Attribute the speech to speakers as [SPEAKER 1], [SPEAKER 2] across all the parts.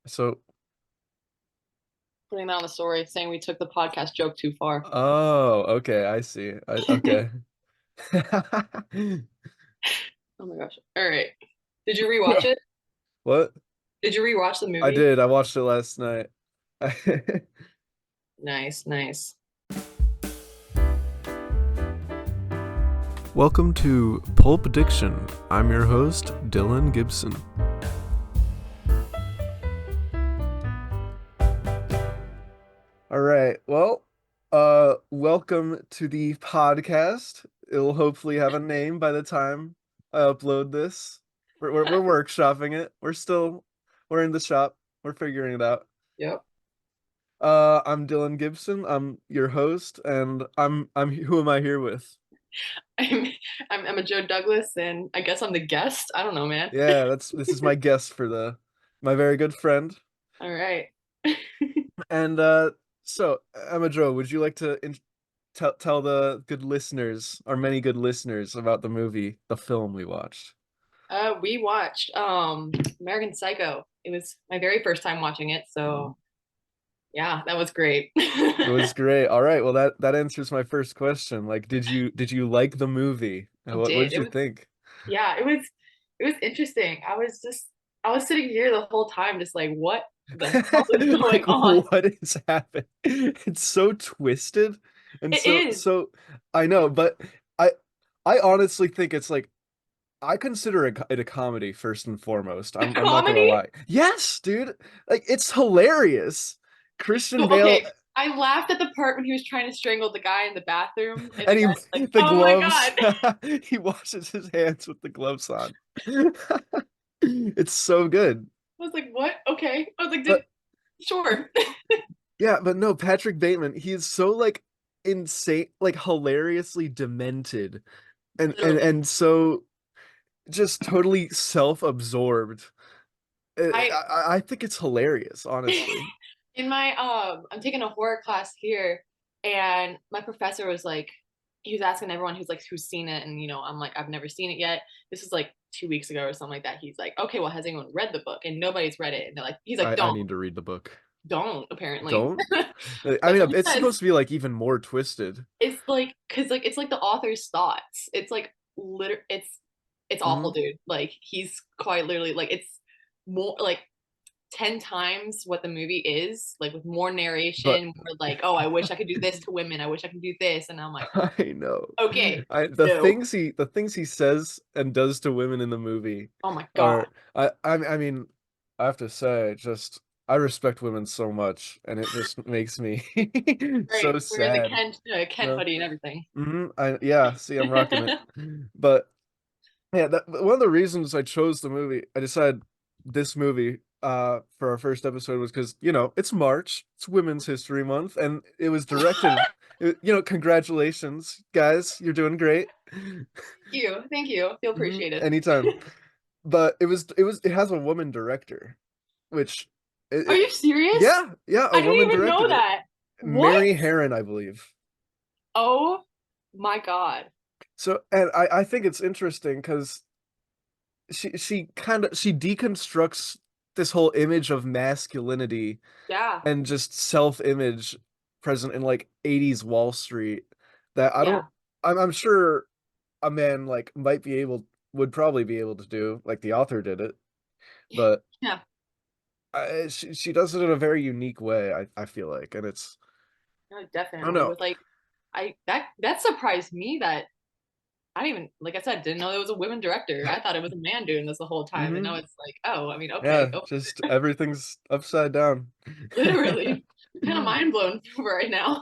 [SPEAKER 1] So,
[SPEAKER 2] Putting that on the story saying we took the podcast joke too far.
[SPEAKER 1] oh, okay, I see. Okay.
[SPEAKER 2] Oh my gosh. All right. Did you rewatch it?
[SPEAKER 1] What?
[SPEAKER 2] Did you rewatch the
[SPEAKER 1] I
[SPEAKER 2] movie?
[SPEAKER 1] did. I watched it last night.
[SPEAKER 2] Nice, nice.
[SPEAKER 1] Welcome to Pulp Diction. I'm your host, Dylan Gibson. All right. Well, welcome to the podcast. It'll hopefully have a name by the time I upload this. We're workshopping it. We're in the shop. We're figuring it out.
[SPEAKER 2] Yep.
[SPEAKER 1] I'm Dylan Gibson. I'm your host, and I'm who am I here with?
[SPEAKER 2] I'm I'm Emma Joe Douglas and I guess I'm the guest. I don't know, man.
[SPEAKER 1] Yeah, this is my guest for the my very good friend.
[SPEAKER 2] All right.
[SPEAKER 1] And so Emma Joe, would you like to tell the good listeners, our many good listeners, about the movie, the film we watched?
[SPEAKER 2] We watched American Psycho. It was my very first time watching it, so yeah, that was great.
[SPEAKER 1] It was great. All right, well that answers my first question. Like, did you like the movie?
[SPEAKER 2] I
[SPEAKER 1] What
[SPEAKER 2] did.
[SPEAKER 1] did you think?
[SPEAKER 2] Yeah, it was interesting. I was sitting here the whole time just like what the hell is going
[SPEAKER 1] Like,
[SPEAKER 2] on?
[SPEAKER 1] what is happening? It's so twisted and
[SPEAKER 2] It is
[SPEAKER 1] so I know, but I I honestly think it's like I consider it a comedy first and foremost.
[SPEAKER 2] a
[SPEAKER 1] I'm not gonna
[SPEAKER 2] comedy.
[SPEAKER 1] lie. Yes, dude. Like, it's hilarious. Christian
[SPEAKER 2] So
[SPEAKER 1] Bale,
[SPEAKER 2] okay, I laughed at the part when he was trying to strangle the guy in the bathroom, and the
[SPEAKER 1] and
[SPEAKER 2] guy's like,
[SPEAKER 1] the
[SPEAKER 2] "Oh my
[SPEAKER 1] gloves.
[SPEAKER 2] god!"
[SPEAKER 1] He washes his hands with the gloves on. It's so good.
[SPEAKER 2] I was like, "What?" Okay, I was like, "Did
[SPEAKER 1] But
[SPEAKER 2] sure."
[SPEAKER 1] yeah, but no, Patrick Bateman, he's so like insane, like hilariously demented and
[SPEAKER 2] Literally,
[SPEAKER 1] so just totally self-absorbed.
[SPEAKER 2] I
[SPEAKER 1] I think it's hilarious, honestly.
[SPEAKER 2] in my I'm taking a horror class here, and my professor was like, he was asking everyone who's seen it, and I'm like, I've never seen it yet. This is like 2 weeks ago or something like that. He's like, okay, well, has anyone read the book? And nobody's read it, and he's like,
[SPEAKER 1] I
[SPEAKER 2] don't,
[SPEAKER 1] need to read the book.
[SPEAKER 2] don't, apparently.
[SPEAKER 1] Don't? I
[SPEAKER 2] That's
[SPEAKER 1] mean,
[SPEAKER 2] what he
[SPEAKER 1] it's
[SPEAKER 2] says.
[SPEAKER 1] supposed to be like even more twisted.
[SPEAKER 2] It's like, cause like it's like the author's thoughts. It's like it's awful,
[SPEAKER 1] Hmm.
[SPEAKER 2] dude. Like he's quite literally like it's more like 10 times what the movie is, like with more
[SPEAKER 1] But
[SPEAKER 2] narration, more like, oh, I wish I could do this to women. I wish I could do this. And I'm like,
[SPEAKER 1] I know.
[SPEAKER 2] okay,
[SPEAKER 1] The
[SPEAKER 2] no.
[SPEAKER 1] things he says and does to women in the movie
[SPEAKER 2] Oh my God.
[SPEAKER 1] are I mean, I have to say, just I respect women so much, and it just makes me
[SPEAKER 2] Right.
[SPEAKER 1] so
[SPEAKER 2] Wearing the
[SPEAKER 1] sad.
[SPEAKER 2] Ken
[SPEAKER 1] No.
[SPEAKER 2] hoodie and everything.
[SPEAKER 1] Yeah, see, I'm rocking it. But yeah, one of the reasons I chose the movie, I decided this movie for our first episode was because, it's March, it's Women's History Month, and it was directed, congratulations, guys, you're doing great.
[SPEAKER 2] Thank you. Thank you. Feel appreciated.
[SPEAKER 1] Anytime. But it has a woman director, which
[SPEAKER 2] Are
[SPEAKER 1] it,
[SPEAKER 2] you serious?
[SPEAKER 1] yeah, yeah, a
[SPEAKER 2] I didn't
[SPEAKER 1] woman
[SPEAKER 2] even know
[SPEAKER 1] directed it.
[SPEAKER 2] that. What?
[SPEAKER 1] Mary Harron, I believe.
[SPEAKER 2] Oh my God.
[SPEAKER 1] So, and I think it's interesting because she deconstructs this whole image of masculinity
[SPEAKER 2] Yeah.
[SPEAKER 1] and just self-image present in like 80s Wall Street that I
[SPEAKER 2] Yeah.
[SPEAKER 1] don't I'm sure a man like would probably be able to do, like the author did it, but
[SPEAKER 2] Yeah.
[SPEAKER 1] she does it in a very unique way, I feel like, and it's
[SPEAKER 2] No,
[SPEAKER 1] I don't
[SPEAKER 2] definitely.
[SPEAKER 1] know.
[SPEAKER 2] With like that surprised me that I didn't even, like I said, didn't know there was a woman director. I thought it was a man doing this the whole time, and now
[SPEAKER 1] Hmm.
[SPEAKER 2] it's like, oh, I mean, okay,
[SPEAKER 1] Yeah,
[SPEAKER 2] go
[SPEAKER 1] just everything's upside down.
[SPEAKER 2] literally. I'm kind of mind blown right now.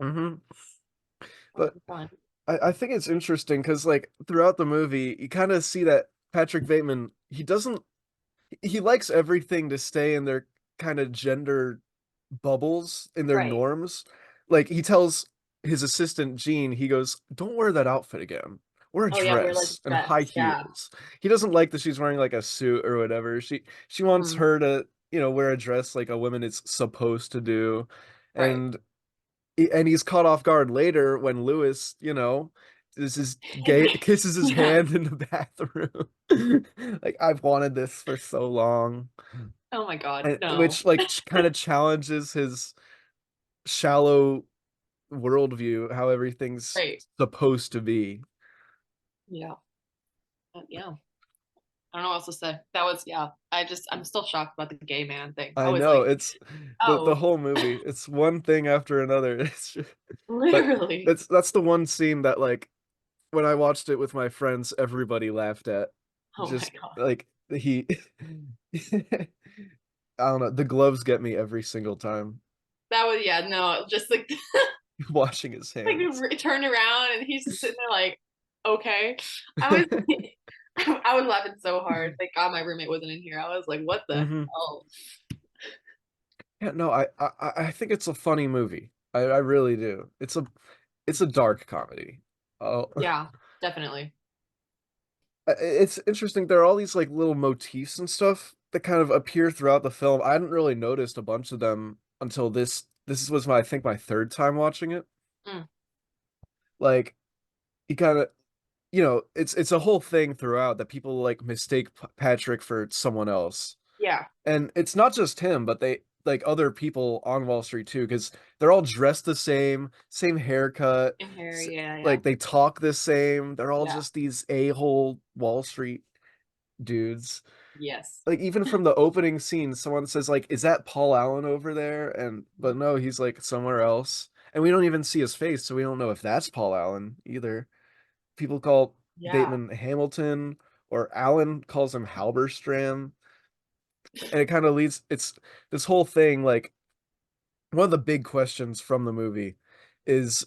[SPEAKER 1] Hmm.
[SPEAKER 2] Oh,
[SPEAKER 1] But
[SPEAKER 2] fun.
[SPEAKER 1] I think it's interesting because like throughout the movie, you kind of see that Patrick Bateman, he likes everything to stay in their kind of gender bubbles, in their
[SPEAKER 2] Right.
[SPEAKER 1] norms. Like, he tells his assistant Jean, he goes, "Don't wear that outfit again. Wear a
[SPEAKER 2] Oh yeah, we're like
[SPEAKER 1] dress and high
[SPEAKER 2] obsessed. Yeah.
[SPEAKER 1] heels." He doesn't like that she's wearing like a suit or whatever. She wants
[SPEAKER 2] Mhm.
[SPEAKER 1] her to, wear a dress like a woman is supposed to do.
[SPEAKER 2] Right.
[SPEAKER 1] And he's caught off guard later when Lewis, this is gay kisses his
[SPEAKER 2] Yeah.
[SPEAKER 1] hand in the bathroom. Like, I've wanted this for so long.
[SPEAKER 2] Oh my god,
[SPEAKER 1] and
[SPEAKER 2] no.
[SPEAKER 1] which like kind of challenges his shallow worldview, how everything's
[SPEAKER 2] Right.
[SPEAKER 1] supposed to be.
[SPEAKER 2] Yeah. Yeah. I don't know what else to say. That was yeah. I'm still shocked about the gay man thing. I
[SPEAKER 1] I
[SPEAKER 2] was
[SPEAKER 1] know,
[SPEAKER 2] like,
[SPEAKER 1] it's the
[SPEAKER 2] oh,
[SPEAKER 1] whole movie. It's one thing after another. But
[SPEAKER 2] literally.
[SPEAKER 1] that's the one scene that like when I watched it with my friends, everybody laughed at.
[SPEAKER 2] Oh my
[SPEAKER 1] Just
[SPEAKER 2] god.
[SPEAKER 1] like he I don't know, the gloves get me every single time
[SPEAKER 2] That was yeah, no, just like
[SPEAKER 1] washing his
[SPEAKER 2] like
[SPEAKER 1] hands.
[SPEAKER 2] turned around and he's just sitting there like, okay. I was I was laughing so hard. Thank God my roommate wasn't in here. I was like, what the
[SPEAKER 1] Hmm.
[SPEAKER 2] hell?
[SPEAKER 1] Yeah, no, I think it's a funny movie. I really do. It's a dark comedy. Oh,
[SPEAKER 2] Yeah, definitely.
[SPEAKER 1] it's interesting. There are all these like little motifs and stuff that kind of appear throughout the film. I hadn't really noticed a bunch of them until this. This was my I think my third time watching it.
[SPEAKER 2] Mm,
[SPEAKER 1] Like he kind of, it's a whole thing throughout that people like mistake Patrick for someone else.
[SPEAKER 2] yeah.
[SPEAKER 1] And it's not just him, but they like other people on Wall Street too, because they're all dressed the same, same haircut,
[SPEAKER 2] In here, yeah, yeah.
[SPEAKER 1] like they talk the same. They're all
[SPEAKER 2] Yeah.
[SPEAKER 1] just these a-hole Wall Street dudes.
[SPEAKER 2] Yes.
[SPEAKER 1] Like even from the opening scene, someone says like, "Is that Paul Allen over there?" And but no, he's like somewhere else, and we don't even see his face, so we don't know if that's Paul Allen either. People call
[SPEAKER 2] Yeah.
[SPEAKER 1] Bateman Hamilton, or Allen calls him Halberstram, and it kind of leads. It's this whole thing like one of the big questions from the movie is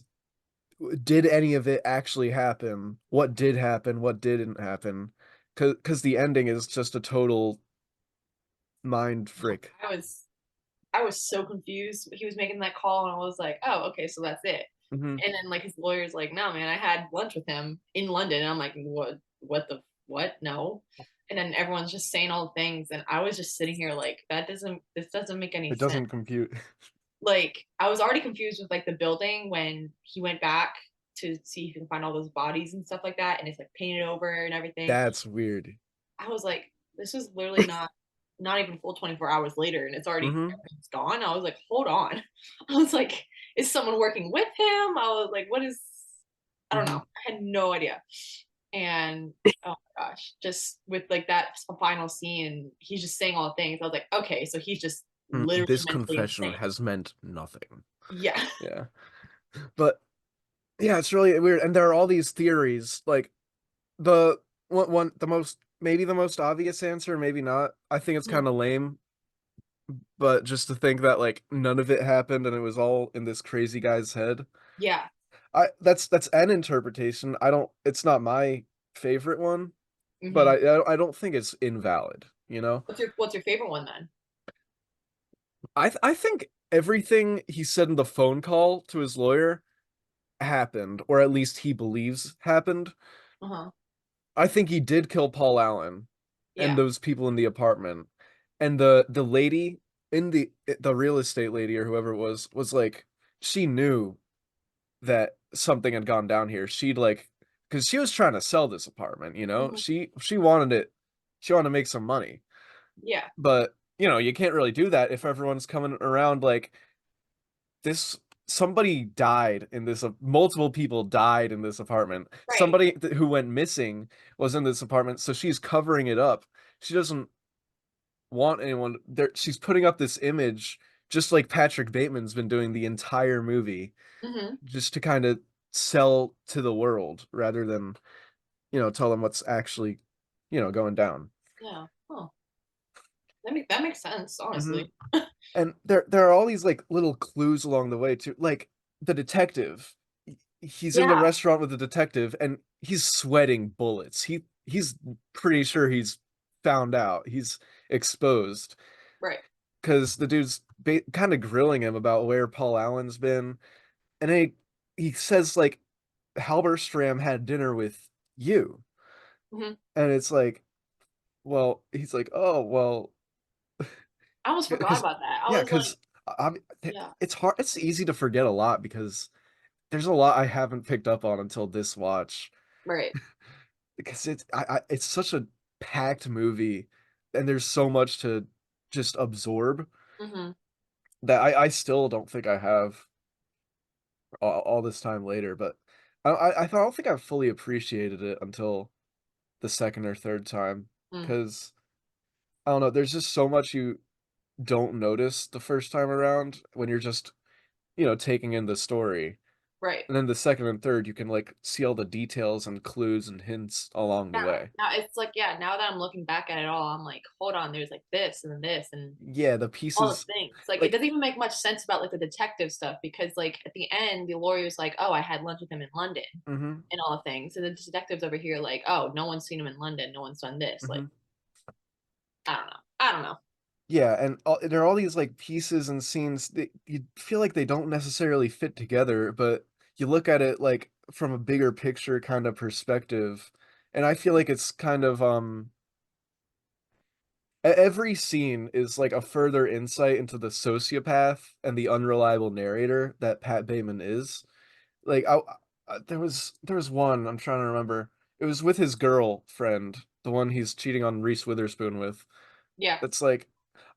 [SPEAKER 1] did any of it actually happen? What did happen? What didn't happen? Because the ending is just a total mind frick.
[SPEAKER 2] I was I was so confused. He was making that call and I was like, oh, okay, so that's it.
[SPEAKER 1] Hmm.
[SPEAKER 2] And then like his lawyer's like, no, man, I had lunch with him in London. And I'm like, what the what? No. And then everyone's just saying all the things. And I was just sitting here like, this doesn't make any
[SPEAKER 1] It
[SPEAKER 2] sense.
[SPEAKER 1] doesn't compute.
[SPEAKER 2] Like I was already confused with like the building when he went back to see if he can find all those bodies and stuff like that. And it's like painted over and everything.
[SPEAKER 1] That's weird.
[SPEAKER 2] I was like, this is literally not even full 24 hours later and it's already
[SPEAKER 1] Hmm.
[SPEAKER 2] everything's gone. I was like, hold on. I was like, is someone working with him? I was like, what is I don't
[SPEAKER 1] Hmm.
[SPEAKER 2] know. I had no idea. And oh my gosh, just with like that final scene, he's just saying all the things. I was like, okay, so he's just literally
[SPEAKER 1] This
[SPEAKER 2] mentally
[SPEAKER 1] confession
[SPEAKER 2] insane.
[SPEAKER 1] has meant nothing.
[SPEAKER 2] Yeah.
[SPEAKER 1] Yeah. But yeah, it's really weird. And there are all these theories. Like the the most maybe the most obvious answer, maybe not. I think it's kind of lame, but just to think that like none of it happened and it was all in this crazy guy's head.
[SPEAKER 2] Yeah.
[SPEAKER 1] I that's an interpretation. I don't it's not my favorite one, but
[SPEAKER 2] Hmm.
[SPEAKER 1] I don't think it's invalid, you know?
[SPEAKER 2] What's your favorite one then?
[SPEAKER 1] I think everything he said in the phone call to his lawyer happened, or at least he believes happened.
[SPEAKER 2] Uh-huh.
[SPEAKER 1] I think he did kill Paul Allen and
[SPEAKER 2] Yeah.
[SPEAKER 1] those people in the apartment. And the lady in the real estate lady or whoever it was like she knew that something had gone down here. She'd like because she was trying to sell this apartment, you know?
[SPEAKER 2] Hmm.
[SPEAKER 1] She wanted it, she wanted to make some money.
[SPEAKER 2] Yeah.
[SPEAKER 1] But, you can't really do that if everyone's coming around like this somebody died in this multiple people died in this apartment.
[SPEAKER 2] Right.
[SPEAKER 1] Somebody who went missing was in this apartment, so she's covering it up. She doesn't want anyone there. She's putting up this image just like Patrick Bateman's been doing the entire movie,
[SPEAKER 2] Hmm.
[SPEAKER 1] just to kind of sell to the world rather than, tell them what's actually, going down.
[SPEAKER 2] Yeah. Oh, that makes sense,
[SPEAKER 1] Hmm.
[SPEAKER 2] honestly.
[SPEAKER 1] And there are all these like little clues along the way too. Like the detective, he's in the
[SPEAKER 2] Yeah.
[SPEAKER 1] restaurant with the detective and he's sweating bullets. He's pretty sure he's found out. He's exposed
[SPEAKER 2] Right.
[SPEAKER 1] because the dude's kind of grilling him about where Paul Allen's been, and he says like Halberstram had dinner with you,
[SPEAKER 2] Hmm.
[SPEAKER 1] and it's like, well, he's like, oh well,
[SPEAKER 2] I almost forgot
[SPEAKER 1] because
[SPEAKER 2] about that. I
[SPEAKER 1] yeah,
[SPEAKER 2] was like,
[SPEAKER 1] because
[SPEAKER 2] yeah.
[SPEAKER 1] it's hard. It's easy to forget a lot because there's a lot I haven't picked up on until this watch.
[SPEAKER 2] Right.
[SPEAKER 1] Because it's such a packed movie, and there's so much to just absorb
[SPEAKER 2] Mhm.
[SPEAKER 1] that I still don't think I have all this time later, but I don't think I fully appreciated it until the second or third time
[SPEAKER 2] Mm.
[SPEAKER 1] because I don't know, there's just so much you don't notice the first time around when you're just, taking in the story.
[SPEAKER 2] Right.
[SPEAKER 1] And then the second and third, you can like see all the details and clues and hints along the
[SPEAKER 2] Yeah.
[SPEAKER 1] way.
[SPEAKER 2] Now it's like, yeah, now that I'm looking back at it all, I'm like, hold on, there's like this and this and
[SPEAKER 1] Yeah, the
[SPEAKER 2] all the
[SPEAKER 1] pieces
[SPEAKER 2] things. Like it
[SPEAKER 1] like
[SPEAKER 2] doesn't even make much sense about like the detective stuff because like at the end, the lawyer's like, oh, I had lunch with him in London
[SPEAKER 1] mhm,
[SPEAKER 2] and all the things. And the detectives over here, like, oh, no one's seen him in London, no one's done this. Like,
[SPEAKER 1] mhm.
[SPEAKER 2] I don't know. I don't know.
[SPEAKER 1] Yeah, and there are all these like pieces and scenes that you feel like they don't necessarily fit together, but you look at it like from a bigger picture kind of perspective, and I feel like it's kind of every scene is like a further insight into the sociopath and the unreliable narrator that Pat Bateman is. Like there was one I'm trying to remember. It was with his girlfriend, the one he's cheating on Reese Witherspoon with.
[SPEAKER 2] Yeah.
[SPEAKER 1] It's like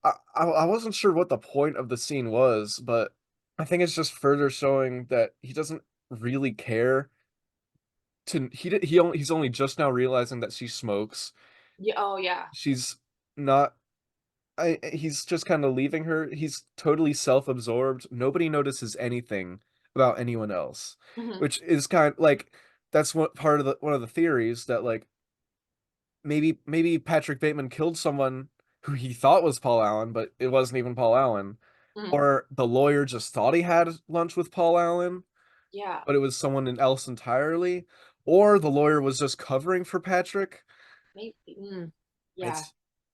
[SPEAKER 1] I wasn't sure what the point of the scene was, but I think it's just further showing that he doesn't really care to he's only just now realizing that she smokes.
[SPEAKER 2] Yeah. Oh yeah.
[SPEAKER 1] She's not he's just kind of leaving her. He's totally self-absorbed. Nobody notices anything about anyone else,
[SPEAKER 2] Hmm.
[SPEAKER 1] which is kind like that's what part of the one of the theories that like maybe Patrick Bateman killed someone who he thought was Paul Allen, but it wasn't even Paul Allen.
[SPEAKER 2] Hmm.
[SPEAKER 1] Or the lawyer just thought he had lunch with Paul Allen,
[SPEAKER 2] Yeah.
[SPEAKER 1] but it was someone else entirely. Or the lawyer was just covering for Patrick.
[SPEAKER 2] Maybe. Mm. Yeah.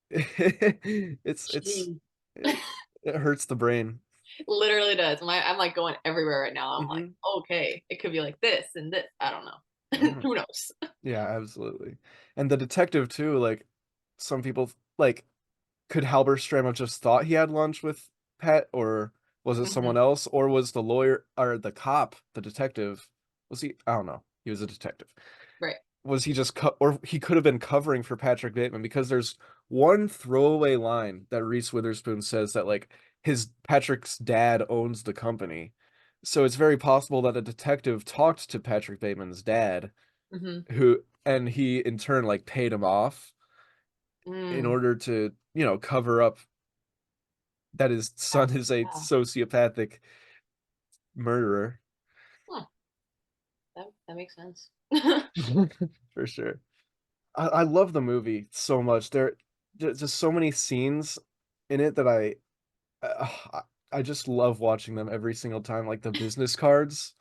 [SPEAKER 1] It's it's
[SPEAKER 2] Gee.
[SPEAKER 1] it, it hurts the brain.
[SPEAKER 2] Literally does. I'm like going everywhere right now. I'm like,
[SPEAKER 1] Hmm.
[SPEAKER 2] okay, it could be like this and this. I don't know.
[SPEAKER 1] Hmm.
[SPEAKER 2] Who knows?
[SPEAKER 1] Yeah, absolutely. And the detective too, like some people like could Halberstram have just thought he had lunch with Pet, or was it someone
[SPEAKER 2] Hmm.
[SPEAKER 1] else, or was the lawyer or the cop, the detective, was he? I don't know. He was a detective.
[SPEAKER 2] Right.
[SPEAKER 1] Was he just or he could have been covering for Patrick Bateman because there's one throwaway line that Reese Witherspoon says that like his Patrick's dad owns the company. So it's very possible that a detective talked to Patrick Bateman's dad,
[SPEAKER 2] Hmm.
[SPEAKER 1] who and he in turn like paid him off in
[SPEAKER 2] Mm.
[SPEAKER 1] order to, cover up that his son is a
[SPEAKER 2] Yeah.
[SPEAKER 1] sociopathic murderer.
[SPEAKER 2] Huh. That makes sense.
[SPEAKER 1] For sure. I love the movie so much. There's just so many scenes in it that uh, I just love watching them every single time. Like the business cards.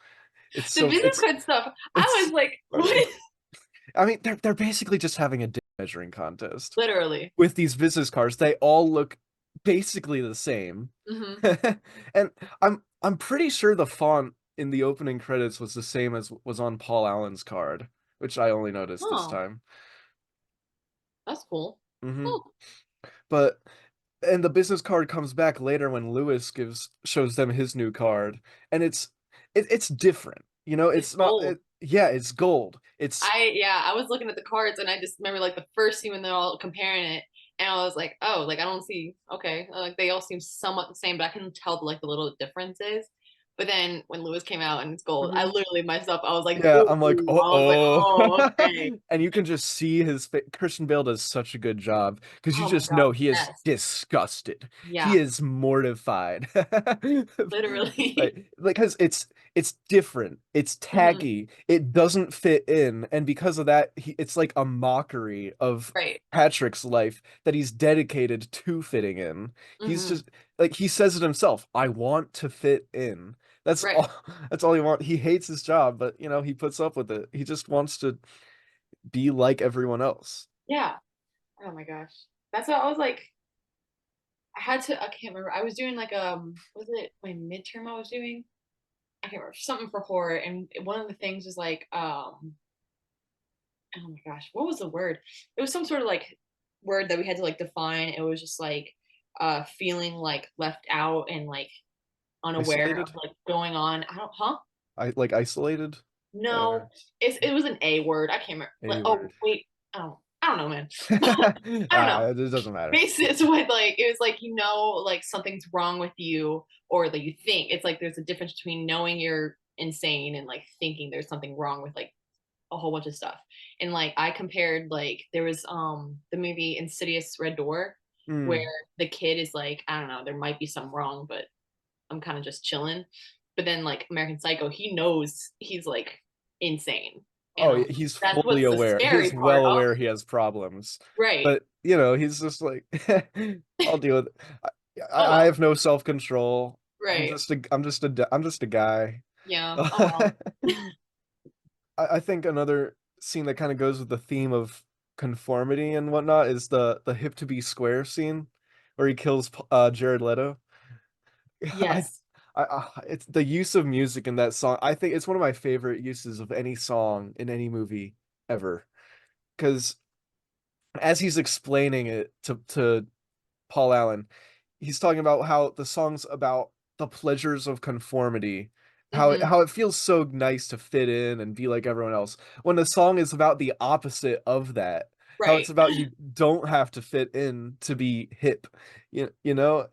[SPEAKER 1] It's
[SPEAKER 2] The
[SPEAKER 1] so
[SPEAKER 2] business card stuff. I
[SPEAKER 1] it's
[SPEAKER 2] was like,
[SPEAKER 1] funny.
[SPEAKER 2] what?
[SPEAKER 1] I mean, they're basically just having a dick measuring contest
[SPEAKER 2] Literally.
[SPEAKER 1] with these business cards. They all look basically the same.
[SPEAKER 2] Hmm.
[SPEAKER 1] And I'm pretty sure the font in the opening credits was the same as was on Paul Allen's card, which I only noticed this
[SPEAKER 2] Oh,
[SPEAKER 1] time.
[SPEAKER 2] that's cool.
[SPEAKER 1] Hmm.
[SPEAKER 2] Oh,
[SPEAKER 1] But and the business card comes back later when Lewis gives shows them his new card, and it's different.
[SPEAKER 2] it's
[SPEAKER 1] It's not
[SPEAKER 2] gold.
[SPEAKER 1] yeah, it's gold. It's
[SPEAKER 2] I was looking at the cards and I just remember like the first scene when they're all comparing it, and I was like, oh, like I don't see okay, like they all seem somewhat the same, but I can tell like the little differences. But then when Lewis came out and it's gold, I
[SPEAKER 1] Mhm.
[SPEAKER 2] literally myself, I was like,
[SPEAKER 1] Yeah,
[SPEAKER 2] ooh,
[SPEAKER 1] I'm like,
[SPEAKER 2] I was like,
[SPEAKER 1] oh,
[SPEAKER 2] oh, okay.
[SPEAKER 1] and you can just see Christian Bale does such a good job because you
[SPEAKER 2] Oh my
[SPEAKER 1] just
[SPEAKER 2] god,
[SPEAKER 1] know he is
[SPEAKER 2] yes.
[SPEAKER 1] disgusted. He
[SPEAKER 2] Yeah,
[SPEAKER 1] is mortified.
[SPEAKER 2] literally.
[SPEAKER 1] Like, because it's different, it's
[SPEAKER 2] Hmm.
[SPEAKER 1] tacky, it doesn't fit in, and because of that, it's like a mockery of
[SPEAKER 2] Right.
[SPEAKER 1] Patrick's life that he's dedicated to fitting in. He's
[SPEAKER 2] Hmm.
[SPEAKER 1] just like he says it himself, I want to fit in. That's
[SPEAKER 2] Right.
[SPEAKER 1] all that's all he wants. He hates his job, but he puts up with it. He just wants to be like everyone else.
[SPEAKER 2] Yeah. Oh my gosh. That's what I was like. I had to. I can't remember. I was doing like was it my midterm I was doing? I can't remember something for horror, and one of the things was like oh my gosh, what was the word? It was some sort of like word that we had to like define. It was just like feeling like left out and like unaware of
[SPEAKER 1] Isolated?
[SPEAKER 2] like going on. I don't huh?
[SPEAKER 1] I like isolated. Uh,
[SPEAKER 2] No, it was an A word. I can't remember. Like,
[SPEAKER 1] a
[SPEAKER 2] oh
[SPEAKER 1] word.
[SPEAKER 2] wait, I don't know, man. I don't know.
[SPEAKER 1] It doesn't matter.
[SPEAKER 2] Basis with like it was like like something's wrong with you or that you think it's like there's a difference between knowing you're insane and like thinking there's something wrong with like a whole bunch of stuff. And like I compared like there was the movie Insidious Red Door where
[SPEAKER 1] Mm.
[SPEAKER 2] the kid is like, I don't know, there might be some wrong, but I'm kind of just chilling. But then like American Psycho, he knows he's like insane. And
[SPEAKER 1] Oh, he's
[SPEAKER 2] that's
[SPEAKER 1] fully
[SPEAKER 2] what's the
[SPEAKER 1] aware.
[SPEAKER 2] scary
[SPEAKER 1] He's
[SPEAKER 2] part
[SPEAKER 1] well
[SPEAKER 2] of
[SPEAKER 1] aware he has problems.
[SPEAKER 2] right.
[SPEAKER 1] But, he's just like, I'll deal with it.
[SPEAKER 2] Oh
[SPEAKER 1] I
[SPEAKER 2] well.
[SPEAKER 1] have no self-control.
[SPEAKER 2] Right.
[SPEAKER 1] I'm just a guy.
[SPEAKER 2] Yeah. Oh
[SPEAKER 1] I,
[SPEAKER 2] well.
[SPEAKER 1] I think another scene that kind of goes with the theme of conformity and whatnot is the hip to be square scene where he kills Jared Leto. I,
[SPEAKER 2] Yes.
[SPEAKER 1] it's the use of music in that song. I think it's one of my favorite uses of any song in any movie ever. Because as he's explaining it to Paul Allen, he's talking about how the song's about the pleasures of conformity,
[SPEAKER 2] Hmm.
[SPEAKER 1] how it feels so nice to fit in and be like everyone else. When the song is about the opposite of that, how it's
[SPEAKER 2] Right.
[SPEAKER 1] about you don't have to fit in to be hip, you know?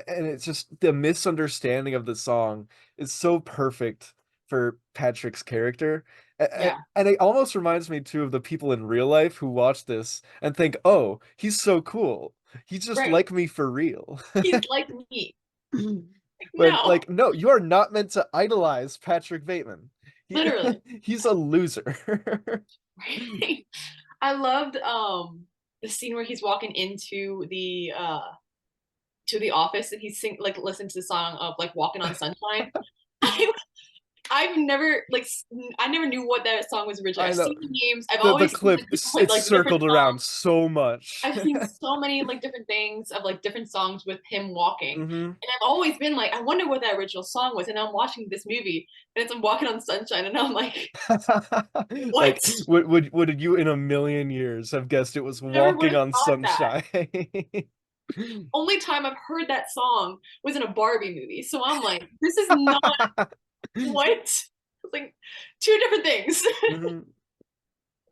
[SPEAKER 1] And it's just the misunderstanding of the song is so perfect for Patrick's character.
[SPEAKER 2] Yeah.
[SPEAKER 1] And it almost reminds me too of the people in real life who watch this and think, "Oh, he's so cool. He's just
[SPEAKER 2] Right.
[SPEAKER 1] like me for real."
[SPEAKER 2] He's like me. Like,
[SPEAKER 1] When
[SPEAKER 2] no.
[SPEAKER 1] like, no, you are not meant to idolize Patrick Bateman. He
[SPEAKER 2] Literally.
[SPEAKER 1] he's a loser.
[SPEAKER 2] Right. I loved the scene where he's walking into the to the office and he's sing like listen to the song of like Walking on Sunshine. I I've never like I never knew what that song was originally.
[SPEAKER 1] I
[SPEAKER 2] I've
[SPEAKER 1] know.
[SPEAKER 2] seen the memes. I've
[SPEAKER 1] The
[SPEAKER 2] always seen
[SPEAKER 1] clip it's
[SPEAKER 2] like the different
[SPEAKER 1] circled around
[SPEAKER 2] songs.
[SPEAKER 1] so much.
[SPEAKER 2] I've seen so many like different things of like different songs with him walking.
[SPEAKER 1] Hmm.
[SPEAKER 2] And I've always been like, I wonder what that original song was. And I'm watching this movie and it's I'm walking on sunshine and I'm like,
[SPEAKER 1] Like,
[SPEAKER 2] what?
[SPEAKER 1] would you in a million years have guessed it was
[SPEAKER 2] Never would
[SPEAKER 1] Walking
[SPEAKER 2] have
[SPEAKER 1] on
[SPEAKER 2] thought that.
[SPEAKER 1] Sunshine?
[SPEAKER 2] Only time I've heard that song was in a Barbie movie. So I'm like, this is not what? It's like two different things.
[SPEAKER 1] Hmm.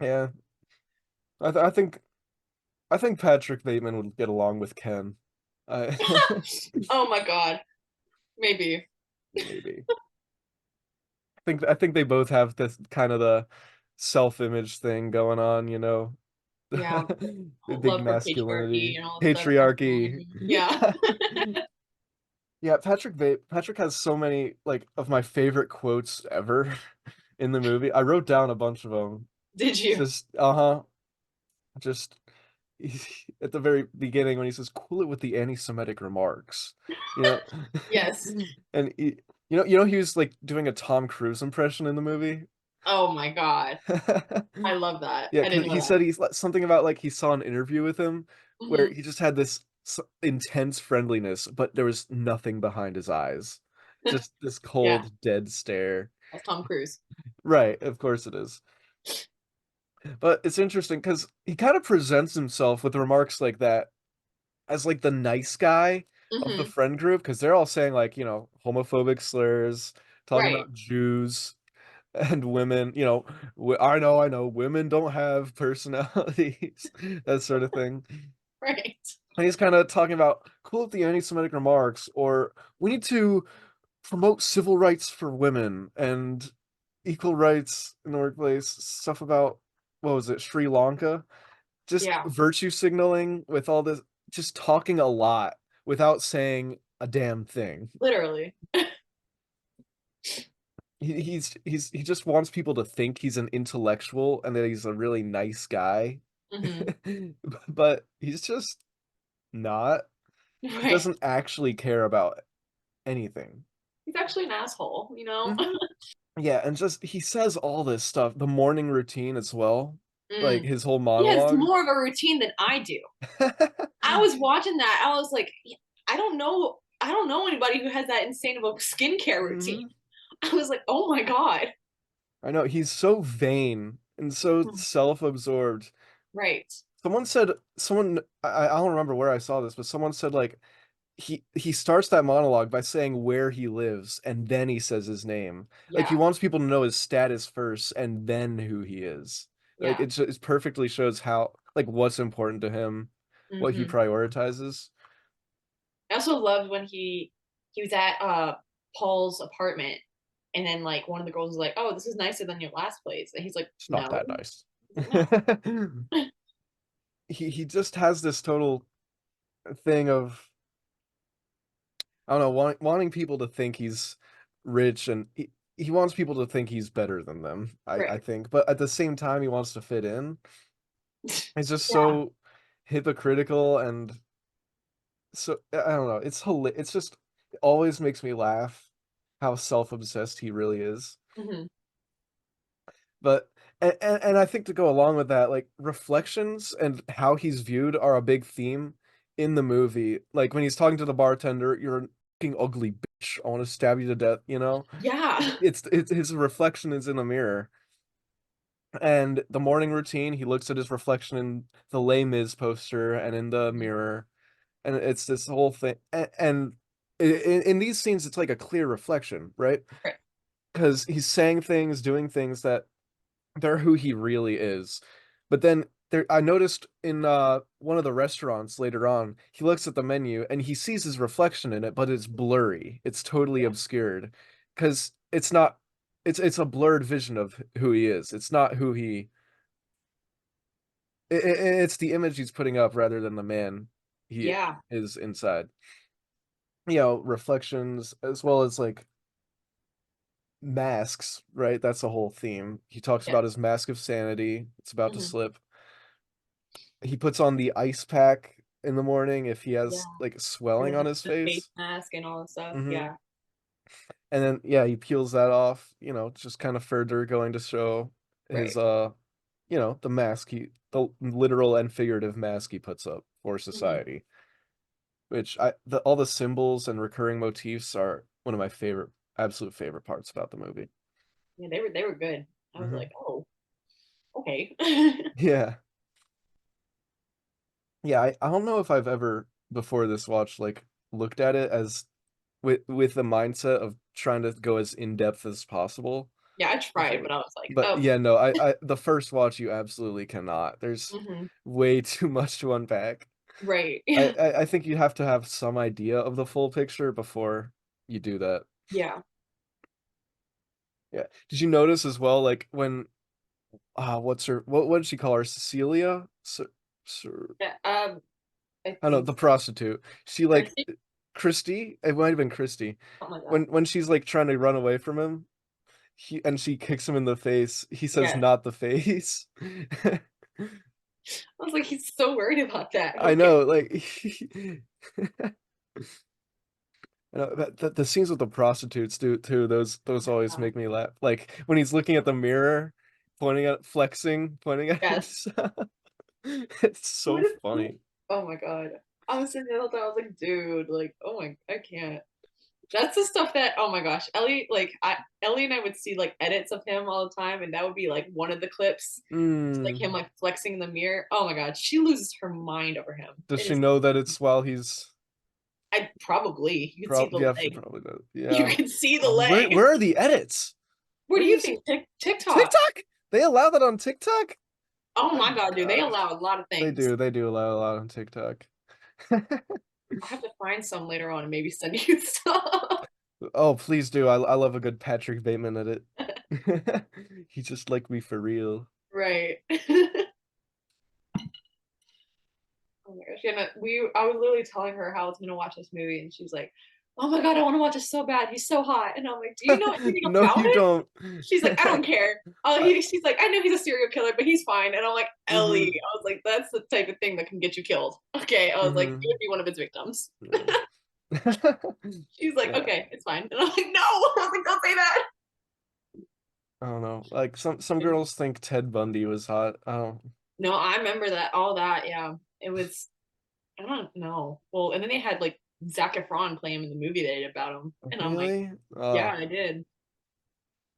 [SPEAKER 1] Yeah, I think Patrick Bateman would get along with Ken. I
[SPEAKER 2] Oh my God. Maybe.
[SPEAKER 1] maybe. I think they both have this kind of the self-image thing going on,
[SPEAKER 2] Yeah.
[SPEAKER 1] the big
[SPEAKER 2] Love for patriarchy
[SPEAKER 1] masculinity,
[SPEAKER 2] and all that stuff.
[SPEAKER 1] patriarchy.
[SPEAKER 2] Yeah.
[SPEAKER 1] Yeah, Patrick has so many like of my favorite quotes ever in the movie. I wrote down a bunch of them.
[SPEAKER 2] Did
[SPEAKER 1] It's
[SPEAKER 2] you?
[SPEAKER 1] just just at the very beginning when he says cool it with the anti-Semitic remarks, you know.
[SPEAKER 2] Yes.
[SPEAKER 1] And he was like doing a Tom Cruise impression in the movie.
[SPEAKER 2] Oh my God. I love that.
[SPEAKER 1] Yeah,
[SPEAKER 2] I
[SPEAKER 1] because
[SPEAKER 2] didn't know
[SPEAKER 1] he
[SPEAKER 2] that.
[SPEAKER 1] said he's like something about like he saw an interview with him where
[SPEAKER 2] Hmm.
[SPEAKER 1] he just had this intense friendliness, but there was nothing behind his eyes. Just this
[SPEAKER 2] Yeah.
[SPEAKER 1] cold, dead stare.
[SPEAKER 2] That's Tom Cruise.
[SPEAKER 1] Right, of course it is. But it's interesting because he kind of presents himself with remarks like that as like the nice guy of the
[SPEAKER 2] Hmm.
[SPEAKER 1] friend group because they're all saying like, homophobic slurs, talking
[SPEAKER 2] Right.
[SPEAKER 1] about Jews and women, I know, women don't have personalities, that sort of thing.
[SPEAKER 2] Right.
[SPEAKER 1] And he's kind of talking about cool up the anti-Semitic remarks, or we need to promote civil rights for women and equal rights in the workplace, stuff about, what was it, Sri Lanka? Just
[SPEAKER 2] Yeah.
[SPEAKER 1] virtue signaling with all this, just talking a lot without saying a damn thing.
[SPEAKER 2] Literally.
[SPEAKER 1] He just wants people to think he's an intellectual and that he's a really nice guy.
[SPEAKER 2] Hmm.
[SPEAKER 1] But he's just not. He
[SPEAKER 2] Right.
[SPEAKER 1] doesn't actually care about anything.
[SPEAKER 2] He's actually an asshole, you know?
[SPEAKER 1] Hmm. Yeah, and just he says all this stuff, the morning routine as well, like
[SPEAKER 2] Mm.
[SPEAKER 1] his whole
[SPEAKER 2] He has
[SPEAKER 1] monologue.
[SPEAKER 2] more of a routine than I do. I was watching that. I was like, I don't know. I don't know anybody who has that insane of a skincare routine.
[SPEAKER 1] Hmm.
[SPEAKER 2] I was like, oh my God.
[SPEAKER 1] I know he's so vain and so self-absorbed.
[SPEAKER 2] Right.
[SPEAKER 1] I don't remember where I saw this, but someone said like he starts that monologue by saying where he lives and then he says his name. Like he
[SPEAKER 2] Yeah.
[SPEAKER 1] wants people to know his status first and then who he is. Like
[SPEAKER 2] Yeah.
[SPEAKER 1] it perfectly shows how like what's important to him, what he
[SPEAKER 2] Hmm.
[SPEAKER 1] prioritizes.
[SPEAKER 2] I also loved when he was at Paul's apartment, and then like one of the girls was like, "Oh, this is nicer than your last place," and he's like,
[SPEAKER 1] It's not
[SPEAKER 2] "No."
[SPEAKER 1] that nice.
[SPEAKER 2] He's like, "No."
[SPEAKER 1] He just has this total thing of, I don't know, wanting people to think he's rich, and he wants people to think he's better than them, I
[SPEAKER 2] Right.
[SPEAKER 1] think. But at the same time, he wants to fit in. He's just
[SPEAKER 2] Yeah.
[SPEAKER 1] so hypocritical, and so I don't know. It's just, it always makes me laugh how self-obsessed he really is.
[SPEAKER 2] Hmm.
[SPEAKER 1] But and I think to go along with that, like reflections and how he's viewed are a big theme in the movie. Like when he's talking to the bartender, "You're a fucking ugly bitch. I want to stab you to death," you know?
[SPEAKER 2] Yeah.
[SPEAKER 1] It's his reflection is in the mirror. And the morning routine, he looks at his reflection in the Les Mis poster and in the mirror, and it's this whole thing. And in these scenes, it's like a clear reflection, right?
[SPEAKER 2] Right.
[SPEAKER 1] Because he's saying things, doing things that they're who he really is. But then there, I noticed in one of the restaurants later on, he looks at the menu and he sees his reflection in it, but it's blurry. It's totally
[SPEAKER 2] Yeah.
[SPEAKER 1] obscured because it's not. It's a blurred vision of who he is. It's not who he. It's the image he's putting up rather than the man he
[SPEAKER 2] Yeah.
[SPEAKER 1] is inside. You know, reflections as well as like masks, right? That's the whole theme. He talks
[SPEAKER 2] Yeah.
[SPEAKER 1] about his mask of sanity. It's about to
[SPEAKER 2] Hmm.
[SPEAKER 1] slip. He puts on the ice pack in the morning if he
[SPEAKER 2] Yeah.
[SPEAKER 1] has like
[SPEAKER 2] And
[SPEAKER 1] swelling
[SPEAKER 2] then
[SPEAKER 1] on his
[SPEAKER 2] the face
[SPEAKER 1] face.
[SPEAKER 2] mask and all that stuff.
[SPEAKER 1] Hmm.
[SPEAKER 2] Yeah.
[SPEAKER 1] And then yeah, he peels that off, you know, just kind of further going to show his
[SPEAKER 2] Right.
[SPEAKER 1] you know, the mask the literal and figurative mask he puts up for
[SPEAKER 2] Hmm.
[SPEAKER 1] society, which all the symbols and recurring motifs are one of my favorite, absolute favorite parts about the movie.
[SPEAKER 2] Yeah, they were good. I was
[SPEAKER 1] Hmm.
[SPEAKER 2] like, oh, okay.
[SPEAKER 1] Yeah. Yeah, I don't know if I've ever before this watch like looked at it as with the mindset of trying to go as in depth as possible
[SPEAKER 2] Yeah, I tried,
[SPEAKER 1] before.
[SPEAKER 2] but I was like,
[SPEAKER 1] But
[SPEAKER 2] oh.
[SPEAKER 1] yeah, no, I the first watch you absolutely cannot. There's
[SPEAKER 2] Hmm.
[SPEAKER 1] way too much to unpack.
[SPEAKER 2] Right.
[SPEAKER 1] I think you have to have some idea of the full picture before you do that.
[SPEAKER 2] Yeah.
[SPEAKER 1] Yeah. Did you notice as well, like when what's her what did she call her? Cecilia? Sir,
[SPEAKER 2] Yeah. I
[SPEAKER 1] I don't know,
[SPEAKER 2] think
[SPEAKER 1] the prostitute. She like
[SPEAKER 2] Christy,
[SPEAKER 1] Christy? It might have been Christy.
[SPEAKER 2] something like that.
[SPEAKER 1] When she's like trying to run away from him, and she kicks him in the face. He says,
[SPEAKER 2] Yeah.
[SPEAKER 1] "Not the face."
[SPEAKER 2] I was like, he's so worried about that.
[SPEAKER 1] I
[SPEAKER 2] Okay.
[SPEAKER 1] know, like, you know, the scenes with the prostitutes do too. Those always
[SPEAKER 2] Yeah.
[SPEAKER 1] make me laugh. Like when he's looking at the mirror, pointing at flexing, pointing at
[SPEAKER 2] Yes.
[SPEAKER 1] himself. It's
[SPEAKER 2] What
[SPEAKER 1] so
[SPEAKER 2] is this?
[SPEAKER 1] funny.
[SPEAKER 2] Oh my god. I was sitting there the whole time, I was like, dude, like, oh my, I can't. That's the stuff that, oh my gosh, Ellie and I would see like edits of him all the time, and that would be like one of the clips, like him
[SPEAKER 1] Mm.
[SPEAKER 2] like flexing in the mirror. Oh my god, she loses her mind over him.
[SPEAKER 1] Does
[SPEAKER 2] It
[SPEAKER 1] she
[SPEAKER 2] is,
[SPEAKER 1] know that it's while he's
[SPEAKER 2] I probably you can see
[SPEAKER 1] probably,
[SPEAKER 2] the
[SPEAKER 1] yeah, she
[SPEAKER 2] leg.
[SPEAKER 1] probably does.
[SPEAKER 2] You
[SPEAKER 1] Yeah.
[SPEAKER 2] can see the
[SPEAKER 1] Where
[SPEAKER 2] leg.
[SPEAKER 1] where are the edits?
[SPEAKER 2] What
[SPEAKER 1] Where
[SPEAKER 2] do
[SPEAKER 1] do you
[SPEAKER 2] you
[SPEAKER 1] see
[SPEAKER 2] think? TikTok.
[SPEAKER 1] TikTok? They allow that on TikTok?
[SPEAKER 2] Oh
[SPEAKER 1] My
[SPEAKER 2] my god, dude, they
[SPEAKER 1] gosh.
[SPEAKER 2] allow a lot of
[SPEAKER 1] They
[SPEAKER 2] things.
[SPEAKER 1] do. They do allow a lot on TikTok.
[SPEAKER 2] I'll have to find some later on and maybe send you some.
[SPEAKER 1] Oh, please do. I love a good Patrick Bateman edit. He just like me for real.
[SPEAKER 2] Right. Oh my gosh. Yeah, no, I was literally telling her how I was gonna watch this movie, and she's like, "Oh my god, I want to watch it so bad. He's so hot." And I'm like, "Do you know anything
[SPEAKER 1] No,
[SPEAKER 2] about
[SPEAKER 1] you
[SPEAKER 2] it?"
[SPEAKER 1] don't.
[SPEAKER 2] She's like, "I don't care." Oh,
[SPEAKER 1] I,
[SPEAKER 2] she's like, "I know he's a serial killer, but he's fine." And I'm like, "Ellie,"
[SPEAKER 1] mm-hmm,
[SPEAKER 2] I was like, "That's the type of thing that can get you killed." Okay, I was like, "You
[SPEAKER 1] mm-hmm.
[SPEAKER 2] would be one of his victims."
[SPEAKER 1] Yeah.
[SPEAKER 2] She's like,
[SPEAKER 1] Yeah.
[SPEAKER 2] "Okay, it's fine." And I'm like, "No," I was like, "Don't say that."
[SPEAKER 1] I don't know. Like some girls think Ted Bundy was hot. Oh,
[SPEAKER 2] No, I remember that all that. Yeah, it was. I don't know. Well, and then they had like Zac Efron play him in the movie they did about him, and I'm like,
[SPEAKER 1] really?
[SPEAKER 2] "Yeah, I did."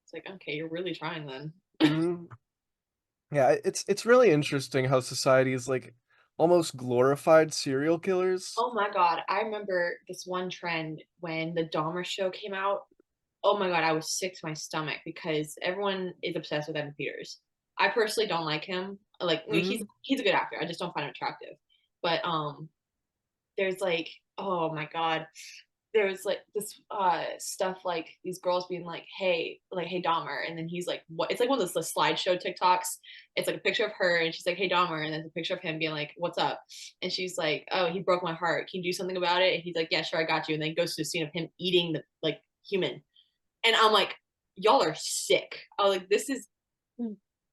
[SPEAKER 2] It's like, okay, you're really trying then.
[SPEAKER 1] Mhm. Yeah, it's really interesting how society is like almost glorified serial killers.
[SPEAKER 2] Oh my God. I remember this one trend when the Dahmer show came out. Oh my God, I was sick to my stomach because everyone is obsessed with Evan Peters. I personally don't like him. Like, I mean,
[SPEAKER 1] Hmm.
[SPEAKER 2] he's a good actor. I just don't find him attractive. But there's like, oh my god, there was like this stuff like these girls being like, hey Dahmer, and then he's like, what? It's like one of those slideshow TikToks. It's like a picture of her, and she's like, hey Dahmer, and then a picture of him being like, what's up? And she's like, oh, he broke my heart. Can you do something about it? And he's like, yeah, sure, I got you. And then goes to a scene of him eating the like human, and I'm like, y'all are sick. I was like, this is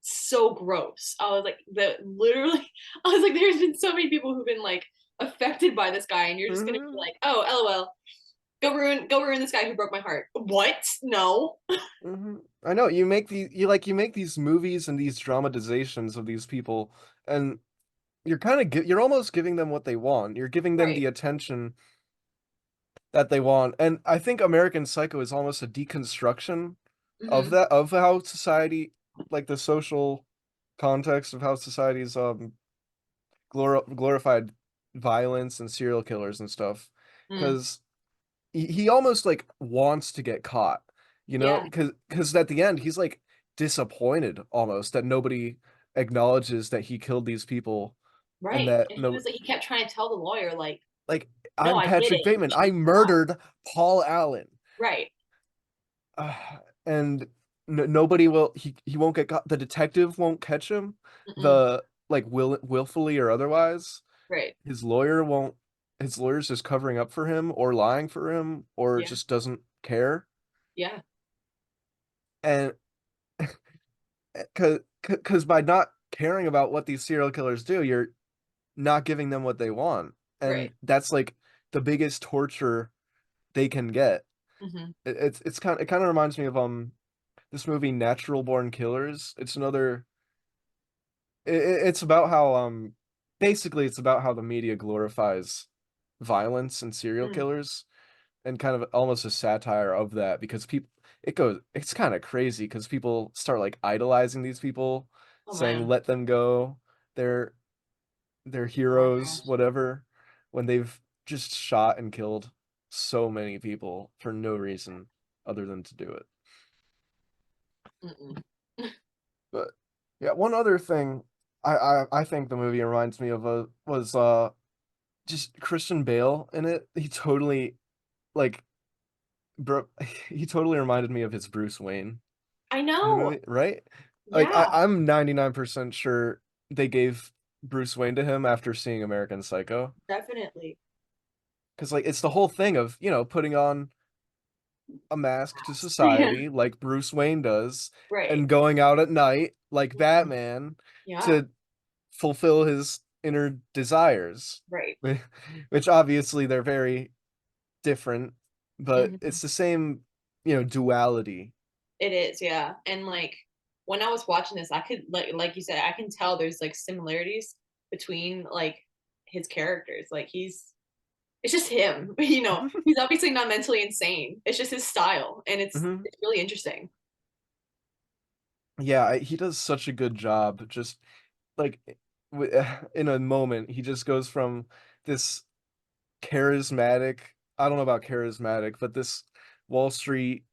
[SPEAKER 2] so gross. I was like, the literally, I was like, there's been so many people who've been like affected by this guy, and you're just gonna be
[SPEAKER 1] Hmm.
[SPEAKER 2] like, oh, lol, go ruin this guy who broke my heart. What? No.
[SPEAKER 1] Hmm. I know you make these movies and these dramatizations of these people, and you're almost giving them what they want. You're giving them
[SPEAKER 2] Right.
[SPEAKER 1] the attention that they want. And I think American Psycho is almost a deconstruction of
[SPEAKER 2] Mm-hmm.
[SPEAKER 1] that, of how society, like the social context of how society's glorified violence and serial killers and stuff.
[SPEAKER 2] Mm.
[SPEAKER 1] Because he almost like wants to get caught,
[SPEAKER 2] Yeah.
[SPEAKER 1] because at the end he's like disappointed almost that nobody acknowledges that he killed these people, and
[SPEAKER 2] Right.
[SPEAKER 1] that
[SPEAKER 2] And he
[SPEAKER 1] no,
[SPEAKER 2] was like, he kept trying to tell the lawyer, like,
[SPEAKER 1] like,
[SPEAKER 2] no,
[SPEAKER 1] I'm
[SPEAKER 2] I did
[SPEAKER 1] Patrick
[SPEAKER 2] it.
[SPEAKER 1] Bateman, I
[SPEAKER 2] Shut up.
[SPEAKER 1] murdered Paul Allen.
[SPEAKER 2] Right.
[SPEAKER 1] uh, and nobody will, he won't get caught, the detective won't catch him,
[SPEAKER 2] Mm-mm.
[SPEAKER 1] the like willfully or otherwise,
[SPEAKER 2] Right.
[SPEAKER 1] his lawyer won't, his lawyer's just covering up for him or lying for him or
[SPEAKER 2] Yeah.
[SPEAKER 1] just doesn't care.
[SPEAKER 2] Yeah.
[SPEAKER 1] And because by not caring about what these serial killers do, you're not giving them what they want, and
[SPEAKER 2] Right.
[SPEAKER 1] that's like the biggest torture they can get.
[SPEAKER 2] Mm-hmm.
[SPEAKER 1] It kind of reminds me of this movie Natural Born Killers. It's about how basically it's about how the media glorifies violence and serial
[SPEAKER 2] Mm.
[SPEAKER 1] killers, and kind of almost a satire of that, because people, it's kind of crazy because people start like idolizing these people,
[SPEAKER 2] Oh
[SPEAKER 1] saying
[SPEAKER 2] man.
[SPEAKER 1] let them go, they're they're
[SPEAKER 2] Oh my
[SPEAKER 1] heroes,
[SPEAKER 2] gosh.
[SPEAKER 1] whatever, when they've just shot and killed so many people for no reason other than to do it.
[SPEAKER 2] Mm-mm.
[SPEAKER 1] But yeah, one other thing I think the movie reminds me of was just Christian Bale in it. He totally, like, bro, he totally reminded me of his Bruce Wayne
[SPEAKER 2] I
[SPEAKER 1] in the
[SPEAKER 2] know.
[SPEAKER 1] movie, right? Like
[SPEAKER 2] Yeah,
[SPEAKER 1] I'm 99% sure they gave Bruce Wayne to him after seeing American Psycho.
[SPEAKER 2] definitely.
[SPEAKER 1] Because like it's the whole thing of, putting on a mask to
[SPEAKER 2] Yeah.
[SPEAKER 1] society like Bruce Wayne does,
[SPEAKER 2] Right.
[SPEAKER 1] and going out at night like
[SPEAKER 2] Mhm.
[SPEAKER 1] Batman
[SPEAKER 2] Yeah.
[SPEAKER 1] to fulfill his inner desires.
[SPEAKER 2] Right.
[SPEAKER 1] Which obviously they're very different, but
[SPEAKER 2] Mhm.
[SPEAKER 1] it's the same, duality.
[SPEAKER 2] It is, yeah. And like when I was watching this, I could like you said, I can tell there's like similarities between like his characters. Like it's just him, you know. He's obviously not mentally insane. It's just his style, and
[SPEAKER 1] Hmm.
[SPEAKER 2] it's really interesting.
[SPEAKER 1] Yeah, he does such a good job. Just like in a moment, he just goes from this charismatic, I don't know about charismatic, but this Wall Street,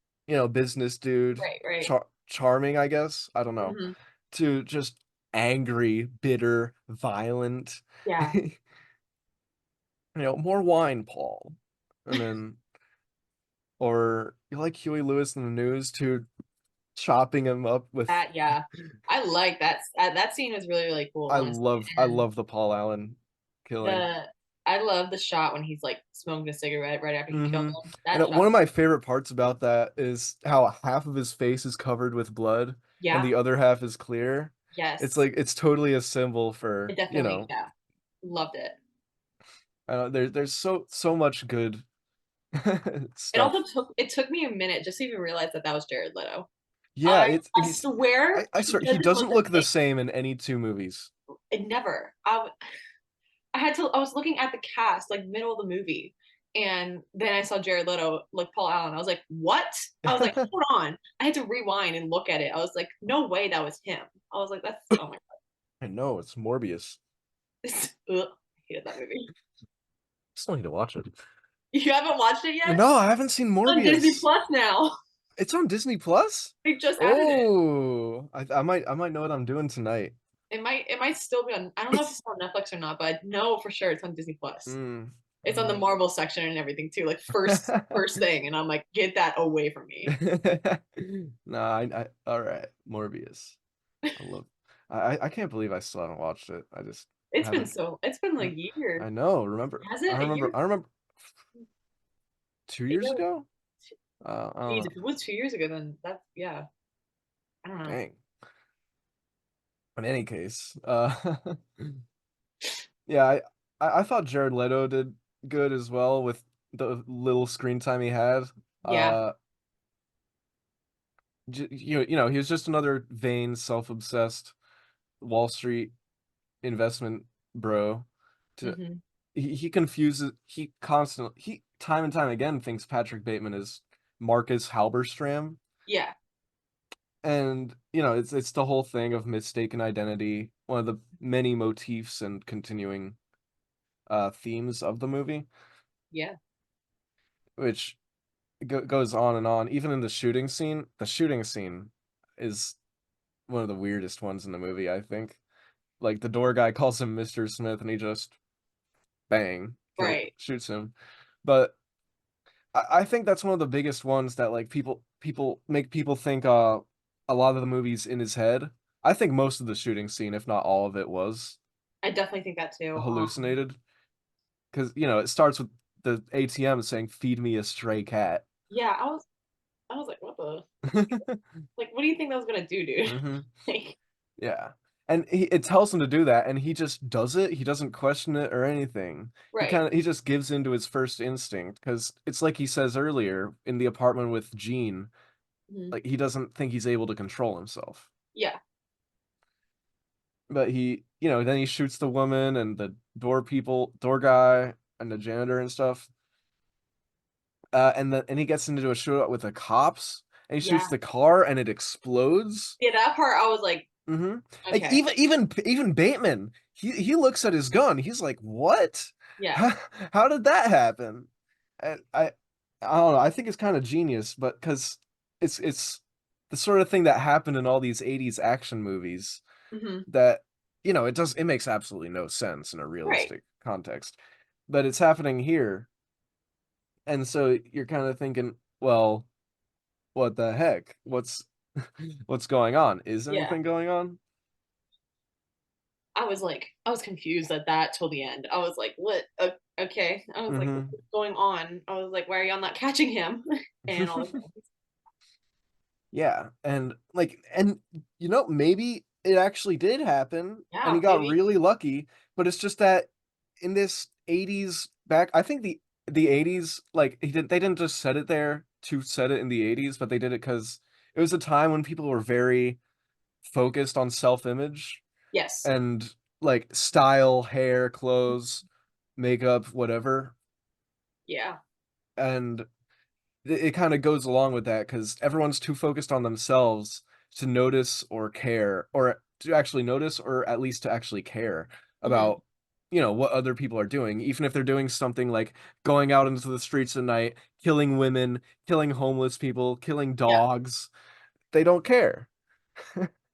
[SPEAKER 1] business dude,
[SPEAKER 2] Right, right.
[SPEAKER 1] charming, I guess, I don't know,
[SPEAKER 2] Hmm.
[SPEAKER 1] to just angry, bitter, violent.
[SPEAKER 2] Yeah.
[SPEAKER 1] More wine, Paul. And then, or you like Huey Lewis in the News to chopping him up with.
[SPEAKER 2] That yeah. I like that. That scene was really really cool, honestly.
[SPEAKER 1] I
[SPEAKER 2] And
[SPEAKER 1] love the Paul Allen killing.
[SPEAKER 2] the I love the shot when he's like smoking a cigarette right after he killed
[SPEAKER 1] Hmm.
[SPEAKER 2] him.
[SPEAKER 1] And
[SPEAKER 2] That
[SPEAKER 1] one
[SPEAKER 2] shot.
[SPEAKER 1] of my favorite parts about that is how half of his face is covered with blood and
[SPEAKER 2] Yeah.
[SPEAKER 1] the other half is clear. It's
[SPEAKER 2] Yes.
[SPEAKER 1] like it's totally a symbol
[SPEAKER 2] It
[SPEAKER 1] for,
[SPEAKER 2] definitely. Yeah. Loved it.
[SPEAKER 1] there's so much good
[SPEAKER 2] It also
[SPEAKER 1] stuff.
[SPEAKER 2] took me a minute just to even realize that that was Jared Leto.
[SPEAKER 1] Yeah,
[SPEAKER 2] I swear
[SPEAKER 1] I
[SPEAKER 2] he
[SPEAKER 1] swear he
[SPEAKER 2] doesn't
[SPEAKER 1] doesn't
[SPEAKER 2] look the
[SPEAKER 1] look the
[SPEAKER 2] same.
[SPEAKER 1] same in any two movies.
[SPEAKER 2] It never. I was looking at the cast like middle of the movie, and then I saw Jared Leto like Paul Allen. I was like, what? I was like, hold on. I had to rewind and look at it. I was like, no way, that was him. I was like, that's oh my
[SPEAKER 1] I know, it's Morbius.
[SPEAKER 2] god, ugh, I hated that movie.
[SPEAKER 1] Still need to watch it.
[SPEAKER 2] You haven't watched it yet?
[SPEAKER 1] No, I haven't seen
[SPEAKER 2] On Disney
[SPEAKER 1] Morbius.
[SPEAKER 2] Plus now.
[SPEAKER 1] It's on Disney Plus?
[SPEAKER 2] They just added it.
[SPEAKER 1] Oh, I might know what I'm doing tonight.
[SPEAKER 2] It might still be on. I don't know if it's on Netflix or not, but I know for sure it's on Disney Plus.
[SPEAKER 1] Mm,
[SPEAKER 2] It's on the
[SPEAKER 1] mm.
[SPEAKER 2] Marvel section and everything too, like first thing, and I'm like, get that away from me.
[SPEAKER 1] Nah, I all right, Morbius. I love. I can't believe I still haven't watched it. I just haven't.
[SPEAKER 2] It's been
[SPEAKER 1] I
[SPEAKER 2] like a year.
[SPEAKER 1] I know. Remember?
[SPEAKER 2] Has
[SPEAKER 1] I
[SPEAKER 2] it a
[SPEAKER 1] remember.
[SPEAKER 2] year?
[SPEAKER 1] I remember 2 years
[SPEAKER 2] Yeah.
[SPEAKER 1] ago. I don't
[SPEAKER 2] Geez,
[SPEAKER 1] know.
[SPEAKER 2] if it was 2 years ago, then that's yeah. I don't know.
[SPEAKER 1] Dang. In any case, yeah, I thought Jared Leto did good as well with the little screen time he had.
[SPEAKER 2] Yeah.
[SPEAKER 1] Uh, he was just another vain, self-obsessed Wall Street investment bro. To
[SPEAKER 2] Hmm.
[SPEAKER 1] he constantly he time and time again thinks Patrick Bateman is Marcus Halberstram,
[SPEAKER 2] Yeah.
[SPEAKER 1] and it's the whole thing of mistaken identity, one of the many motifs and continuing themes of the movie,
[SPEAKER 2] Yeah.
[SPEAKER 1] which goes on and on. Even in the shooting scene is one of the weirdest ones in the movie, I think. Like the door guy calls him Mr. Smith, and he just bang
[SPEAKER 2] Right.
[SPEAKER 1] shoots him. But I think that's one of the biggest ones that like people make people think a lot of the movies in his head. I think most of the shooting scene, if not all of it, was
[SPEAKER 2] I definitely think that too.
[SPEAKER 1] hallucinated because it starts with the ATM saying "Feed me a stray cat."
[SPEAKER 2] Yeah, I was like, what the like what do you think that was gonna do, dude?
[SPEAKER 1] Hmm.
[SPEAKER 2] Like,
[SPEAKER 1] Yeah. And it tells him to do that, and he just does it. He doesn't question it or anything.
[SPEAKER 2] right.
[SPEAKER 1] He just gives in to his first instinct because it's like he says earlier in the apartment with Jean,
[SPEAKER 2] Hmm.
[SPEAKER 1] like he doesn't think he's able to control himself.
[SPEAKER 2] Yeah.
[SPEAKER 1] But then he shoots the woman and the door guy and the janitor and stuff. And he gets into a shootout with the cops, and he shoots
[SPEAKER 2] Yeah.
[SPEAKER 1] the car and it explodes.
[SPEAKER 2] Yeah, that part I was like,
[SPEAKER 1] Hmm. Like
[SPEAKER 2] okay.
[SPEAKER 1] even Bateman, he looks at his gun. He's like, "What?
[SPEAKER 2] Yeah.
[SPEAKER 1] How, how did that happen?" And I don't know. I think it's kind of genius, but because it's the sort of thing that happened in all these '80s action movies
[SPEAKER 2] Hmm.
[SPEAKER 1] that it makes absolutely no sense in a
[SPEAKER 2] Right.
[SPEAKER 1] realistic context, but it's happening here, and so you're kind of thinking, well, what the heck? What's going on? Is
[SPEAKER 2] Yeah.
[SPEAKER 1] anything going on?
[SPEAKER 2] I was confused at that till the end. I was like, what? Okay. I was like,
[SPEAKER 1] Hmm.
[SPEAKER 2] what's going on? I was like, why are y'all not catching him? And all of that.
[SPEAKER 1] Yeah, and maybe it actually did happen and he
[SPEAKER 2] Yeah,
[SPEAKER 1] got
[SPEAKER 2] maybe.
[SPEAKER 1] really lucky, but it's just that in this '80s back, I think the '80s, like they didn't just set it there to set it in the '80s, but they did it because it was a time when people were very focused on self-image
[SPEAKER 2] Yes.
[SPEAKER 1] and like style, hair, clothes, makeup, whatever.
[SPEAKER 2] Yeah.
[SPEAKER 1] And it kind of goes along with that because everyone's too focused on themselves to notice or care, or to actually notice, or at least to actually care
[SPEAKER 2] Hmm.
[SPEAKER 1] about what other people are doing, even if they're doing something like going out into the streets at night, killing women, killing homeless people, killing
[SPEAKER 2] Yeah.
[SPEAKER 1] dogs. They don't care.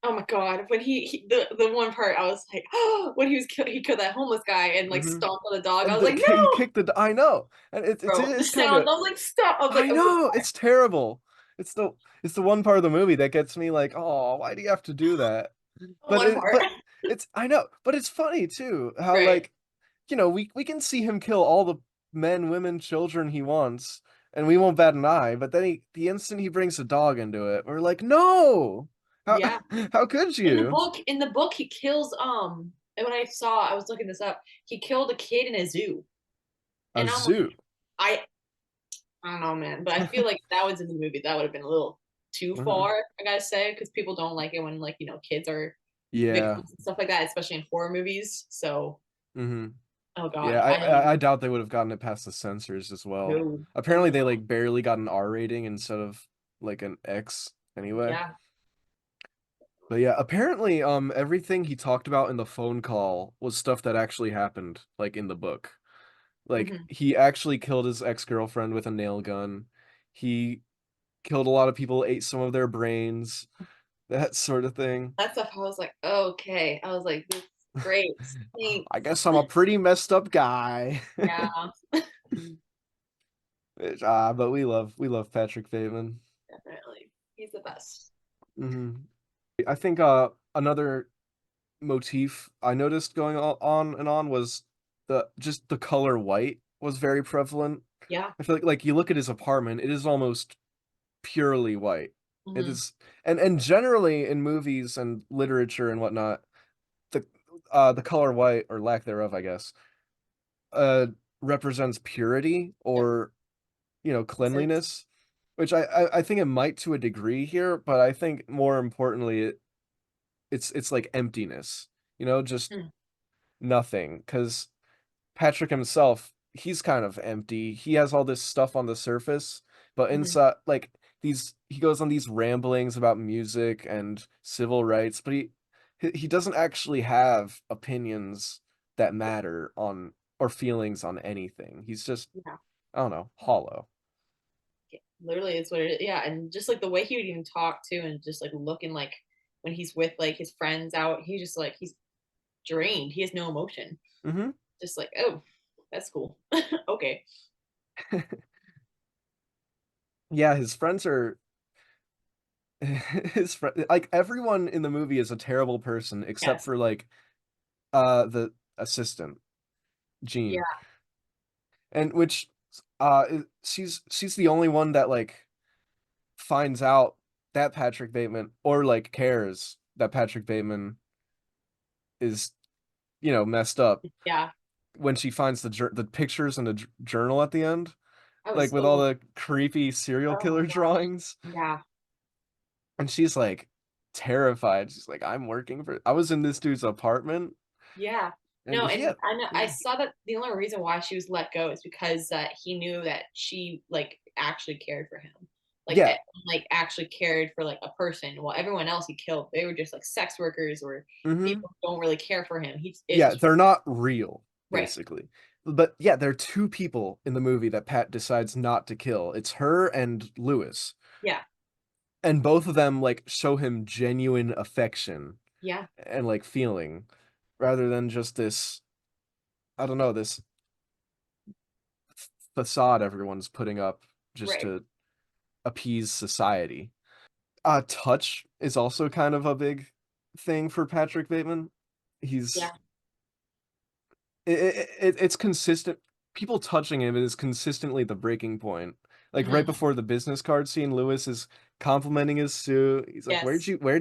[SPEAKER 2] Oh my god, when the one part I was like, oh, when he killed that homeless guy and like
[SPEAKER 1] Hmm.
[SPEAKER 2] stomped on the dog. I
[SPEAKER 1] And
[SPEAKER 2] was like,
[SPEAKER 1] he
[SPEAKER 2] no,
[SPEAKER 1] kicked I know, and
[SPEAKER 2] bro, the
[SPEAKER 1] it's kind
[SPEAKER 2] sound.
[SPEAKER 1] of
[SPEAKER 2] I was like, stop. I was like,
[SPEAKER 1] I
[SPEAKER 2] oh my
[SPEAKER 1] know, it's terrible. It's the it's the one part of the movie that gets me like, "Oh, why do you have to do that?"
[SPEAKER 2] god, one part.
[SPEAKER 1] But it's I know, but it's funny too how
[SPEAKER 2] Right.
[SPEAKER 1] like, we can see him kill all the men, women, children he wants, and we won't bat an eye, but then the instant he brings a dog into it, we're like, "No! How
[SPEAKER 2] Yeah.
[SPEAKER 1] how could you?"
[SPEAKER 2] In the book, he kills and when I was looking this up, he killed a kid in a zoo.
[SPEAKER 1] A
[SPEAKER 2] And I'm
[SPEAKER 1] zoo.
[SPEAKER 2] like, I don't know, man, but I feel like if that was in the movie, that would have been a little too
[SPEAKER 1] Mhm.
[SPEAKER 2] far, I gotta say, because people don't like it when like, kids are
[SPEAKER 1] Yeah.
[SPEAKER 2] victims and stuff like that, especially in horror movies. So,
[SPEAKER 1] Mhm.
[SPEAKER 2] oh
[SPEAKER 1] Yeah,
[SPEAKER 2] god, I don't even
[SPEAKER 1] I doubt they would have gotten it past the censors as well.
[SPEAKER 2] know. Oh
[SPEAKER 1] Apparently,
[SPEAKER 2] my
[SPEAKER 1] they
[SPEAKER 2] god.
[SPEAKER 1] like barely got an R rating instead of like an X anyway.
[SPEAKER 2] Yeah.
[SPEAKER 1] But yeah, apparently, everything he talked about in the phone call was stuff that actually happened, like in the book. Like
[SPEAKER 2] Hmm.
[SPEAKER 1] he actually killed his ex-girlfriend with a nail gun. He killed a lot of people, ate some of their brains, that sort of thing.
[SPEAKER 2] That stuff I was like, okay. I was like, this is great.
[SPEAKER 1] I
[SPEAKER 2] Thanks.
[SPEAKER 1] guess I'm a pretty messed up guy.
[SPEAKER 2] Yeah,
[SPEAKER 1] But we love Patrick Bateman.
[SPEAKER 2] definitely. He's the best.
[SPEAKER 1] Hmm. I think another motif I noticed going on and on was the color white was very prevalent.
[SPEAKER 2] Yeah.
[SPEAKER 1] I feel like you look at his apartment, it is almost purely white. It
[SPEAKER 2] Hmm.
[SPEAKER 1] is, and generally in movies and literature and whatnot, the the color white or lack thereof, I guess, uh represents purity
[SPEAKER 2] Yep.
[SPEAKER 1] or
[SPEAKER 2] Innocence.
[SPEAKER 1] cleanliness, which I think it might to a degree here, but I think more importantly it's like emptiness, just
[SPEAKER 2] Mm.
[SPEAKER 1] nothing. Because Patrick himself, he's kind of empty. He has all this stuff on the surface, but
[SPEAKER 2] Hmm.
[SPEAKER 1] inside, like he goes on these ramblings about music and civil rights, but he doesn't actually have opinions that matter on or feelings on anything. He's just,
[SPEAKER 2] Yeah.
[SPEAKER 1] I don't know, hollow.
[SPEAKER 2] Literally, it's what it is. Yeah, and just like the way he would even talk too, and just like looking like when he's with like his friends out, he just like he's drained. He has no emotion.
[SPEAKER 1] Hmm.
[SPEAKER 2] Just like, oh, that's cool. Okay.
[SPEAKER 1] Yeah, his friends are his friend, like everyone in the movie is a terrible person except
[SPEAKER 2] Yes.
[SPEAKER 1] for like the assistant,
[SPEAKER 2] Yeah.
[SPEAKER 1] Jean. And which she's the only one that like finds out that Patrick Bateman or like cares that Patrick Bateman is, messed up
[SPEAKER 2] Yeah.
[SPEAKER 1] when she finds the pictures in the journal at the end,
[SPEAKER 2] I was
[SPEAKER 1] like with all
[SPEAKER 2] so.
[SPEAKER 1] the creepy serial
[SPEAKER 2] Oh my
[SPEAKER 1] killer
[SPEAKER 2] gosh.
[SPEAKER 1] drawings.
[SPEAKER 2] Yeah.
[SPEAKER 1] And she's like terrified. She's like, I was in this dude's apartment
[SPEAKER 2] Yeah.
[SPEAKER 1] and
[SPEAKER 2] No,
[SPEAKER 1] he
[SPEAKER 2] and
[SPEAKER 1] had,
[SPEAKER 2] I know I
[SPEAKER 1] yeah.
[SPEAKER 2] saw that the only reason why she was let go is because he knew that she like actually cared for him. Like
[SPEAKER 1] Yeah.
[SPEAKER 2] like actually cared for like a person. While everyone else he killed, they were just like sex workers or
[SPEAKER 1] Hmm.
[SPEAKER 2] people who don't really care for him.
[SPEAKER 1] Yeah,
[SPEAKER 2] It's
[SPEAKER 1] they're not real,
[SPEAKER 2] right.
[SPEAKER 1] basically. But yeah, there are two people in the movie that Pat decides not to kill. It's her and Lewis.
[SPEAKER 2] Yeah.
[SPEAKER 1] And both of them like show him genuine affection
[SPEAKER 2] Yeah.
[SPEAKER 1] and like feeling rather than just this, I don't know, this facade everyone's putting up just
[SPEAKER 2] Right.
[SPEAKER 1] to appease society. Touch is also kind of a big thing for Patrick Bateman. He's
[SPEAKER 2] Yeah.
[SPEAKER 1] it's consistent. People touching him is consistently the breaking point. Like right
[SPEAKER 2] Hmm.
[SPEAKER 1] before the business card scene, Lewis is complimenting his suit. He's like,
[SPEAKER 2] Yes.
[SPEAKER 1] where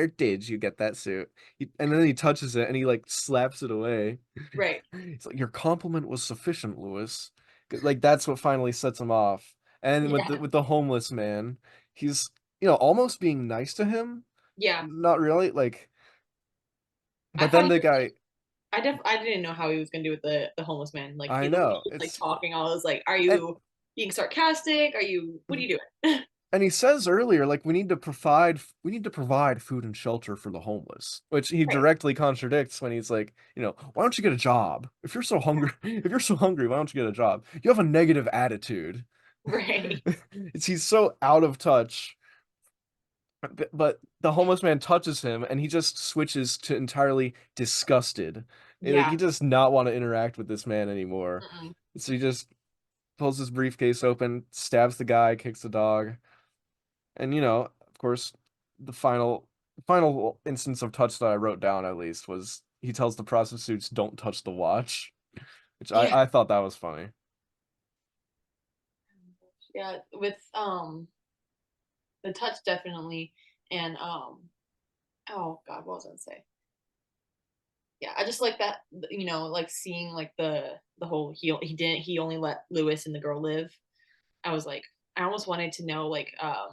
[SPEAKER 1] did you get that suit?" And then he touches it and he like slaps it away.
[SPEAKER 2] Right.
[SPEAKER 1] He's like, "Your compliment was sufficient, Lewis." 'Cause, like that's what finally sets him off. And with
[SPEAKER 2] Yeah.
[SPEAKER 1] the homeless man, he's almost being nice to him.
[SPEAKER 2] Yeah.
[SPEAKER 1] Not really, like,
[SPEAKER 2] I
[SPEAKER 1] but
[SPEAKER 2] thought
[SPEAKER 1] then
[SPEAKER 2] he
[SPEAKER 1] the
[SPEAKER 2] was
[SPEAKER 1] guy,
[SPEAKER 2] I didn't know how he was gonna do with the homeless man. Like
[SPEAKER 1] I
[SPEAKER 2] the way
[SPEAKER 1] know
[SPEAKER 2] he was like
[SPEAKER 1] it's
[SPEAKER 2] talking, I was like, are
[SPEAKER 1] and
[SPEAKER 2] you being sarcastic? Are you what are you doing?
[SPEAKER 1] And he says earlier, like, we need to provide food and shelter for the homeless, which he
[SPEAKER 2] Right.
[SPEAKER 1] directly contradicts when he's like, why don't you get a job? If you're so hungry, if you're so hungry, why don't you get a job? You have a negative attitude.
[SPEAKER 2] Right.
[SPEAKER 1] He's so out of touch. But the homeless man touches him and he just switches to entirely disgusted. Like he
[SPEAKER 2] Yeah.
[SPEAKER 1] does not want to interact with this man anymore.
[SPEAKER 2] Mm-mm.
[SPEAKER 1] So he just pulls his briefcase open, stabs the guy, kicks the dog. And of course, the final instance of touch that I wrote down at least was he tells the prostitutes don't touch the watch, which
[SPEAKER 2] Yeah.
[SPEAKER 1] I thought that was funny.
[SPEAKER 2] Yeah. With the touch definitely and oh God, what was I gonna say? Yeah, I just like that, like seeing like the whole he only let Lewis and the girl live. I was like, I almost wanted to know like I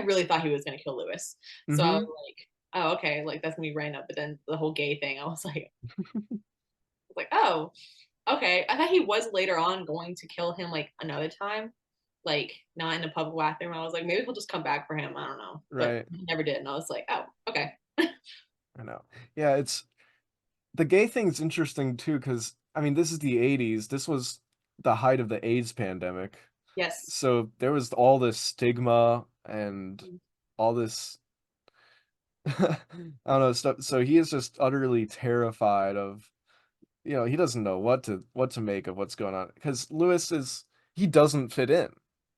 [SPEAKER 2] really thought he was gonna kill Lewis. So I was
[SPEAKER 1] Hmm.
[SPEAKER 2] like, oh, okay, like that's gonna be random. But then the whole gay thing, I was like, oh, okay. I thought he was later on going to kill him like another time, like not in the public bathroom. I was like, maybe he'll just come back for him. I don't know, but
[SPEAKER 1] Right.
[SPEAKER 2] he never did, and I was like, oh, okay.
[SPEAKER 1] I know. Yeah, it's the gay thing's interesting too, because I mean, this is the '80s. This was the height of the AIDS pandemic.
[SPEAKER 2] Yes.
[SPEAKER 1] So there was all this stigma and
[SPEAKER 2] Mhm.
[SPEAKER 1] all this I don't know stuff. So he is just utterly terrified of, he doesn't know what to make of what's going on because Lewis is he doesn't fit in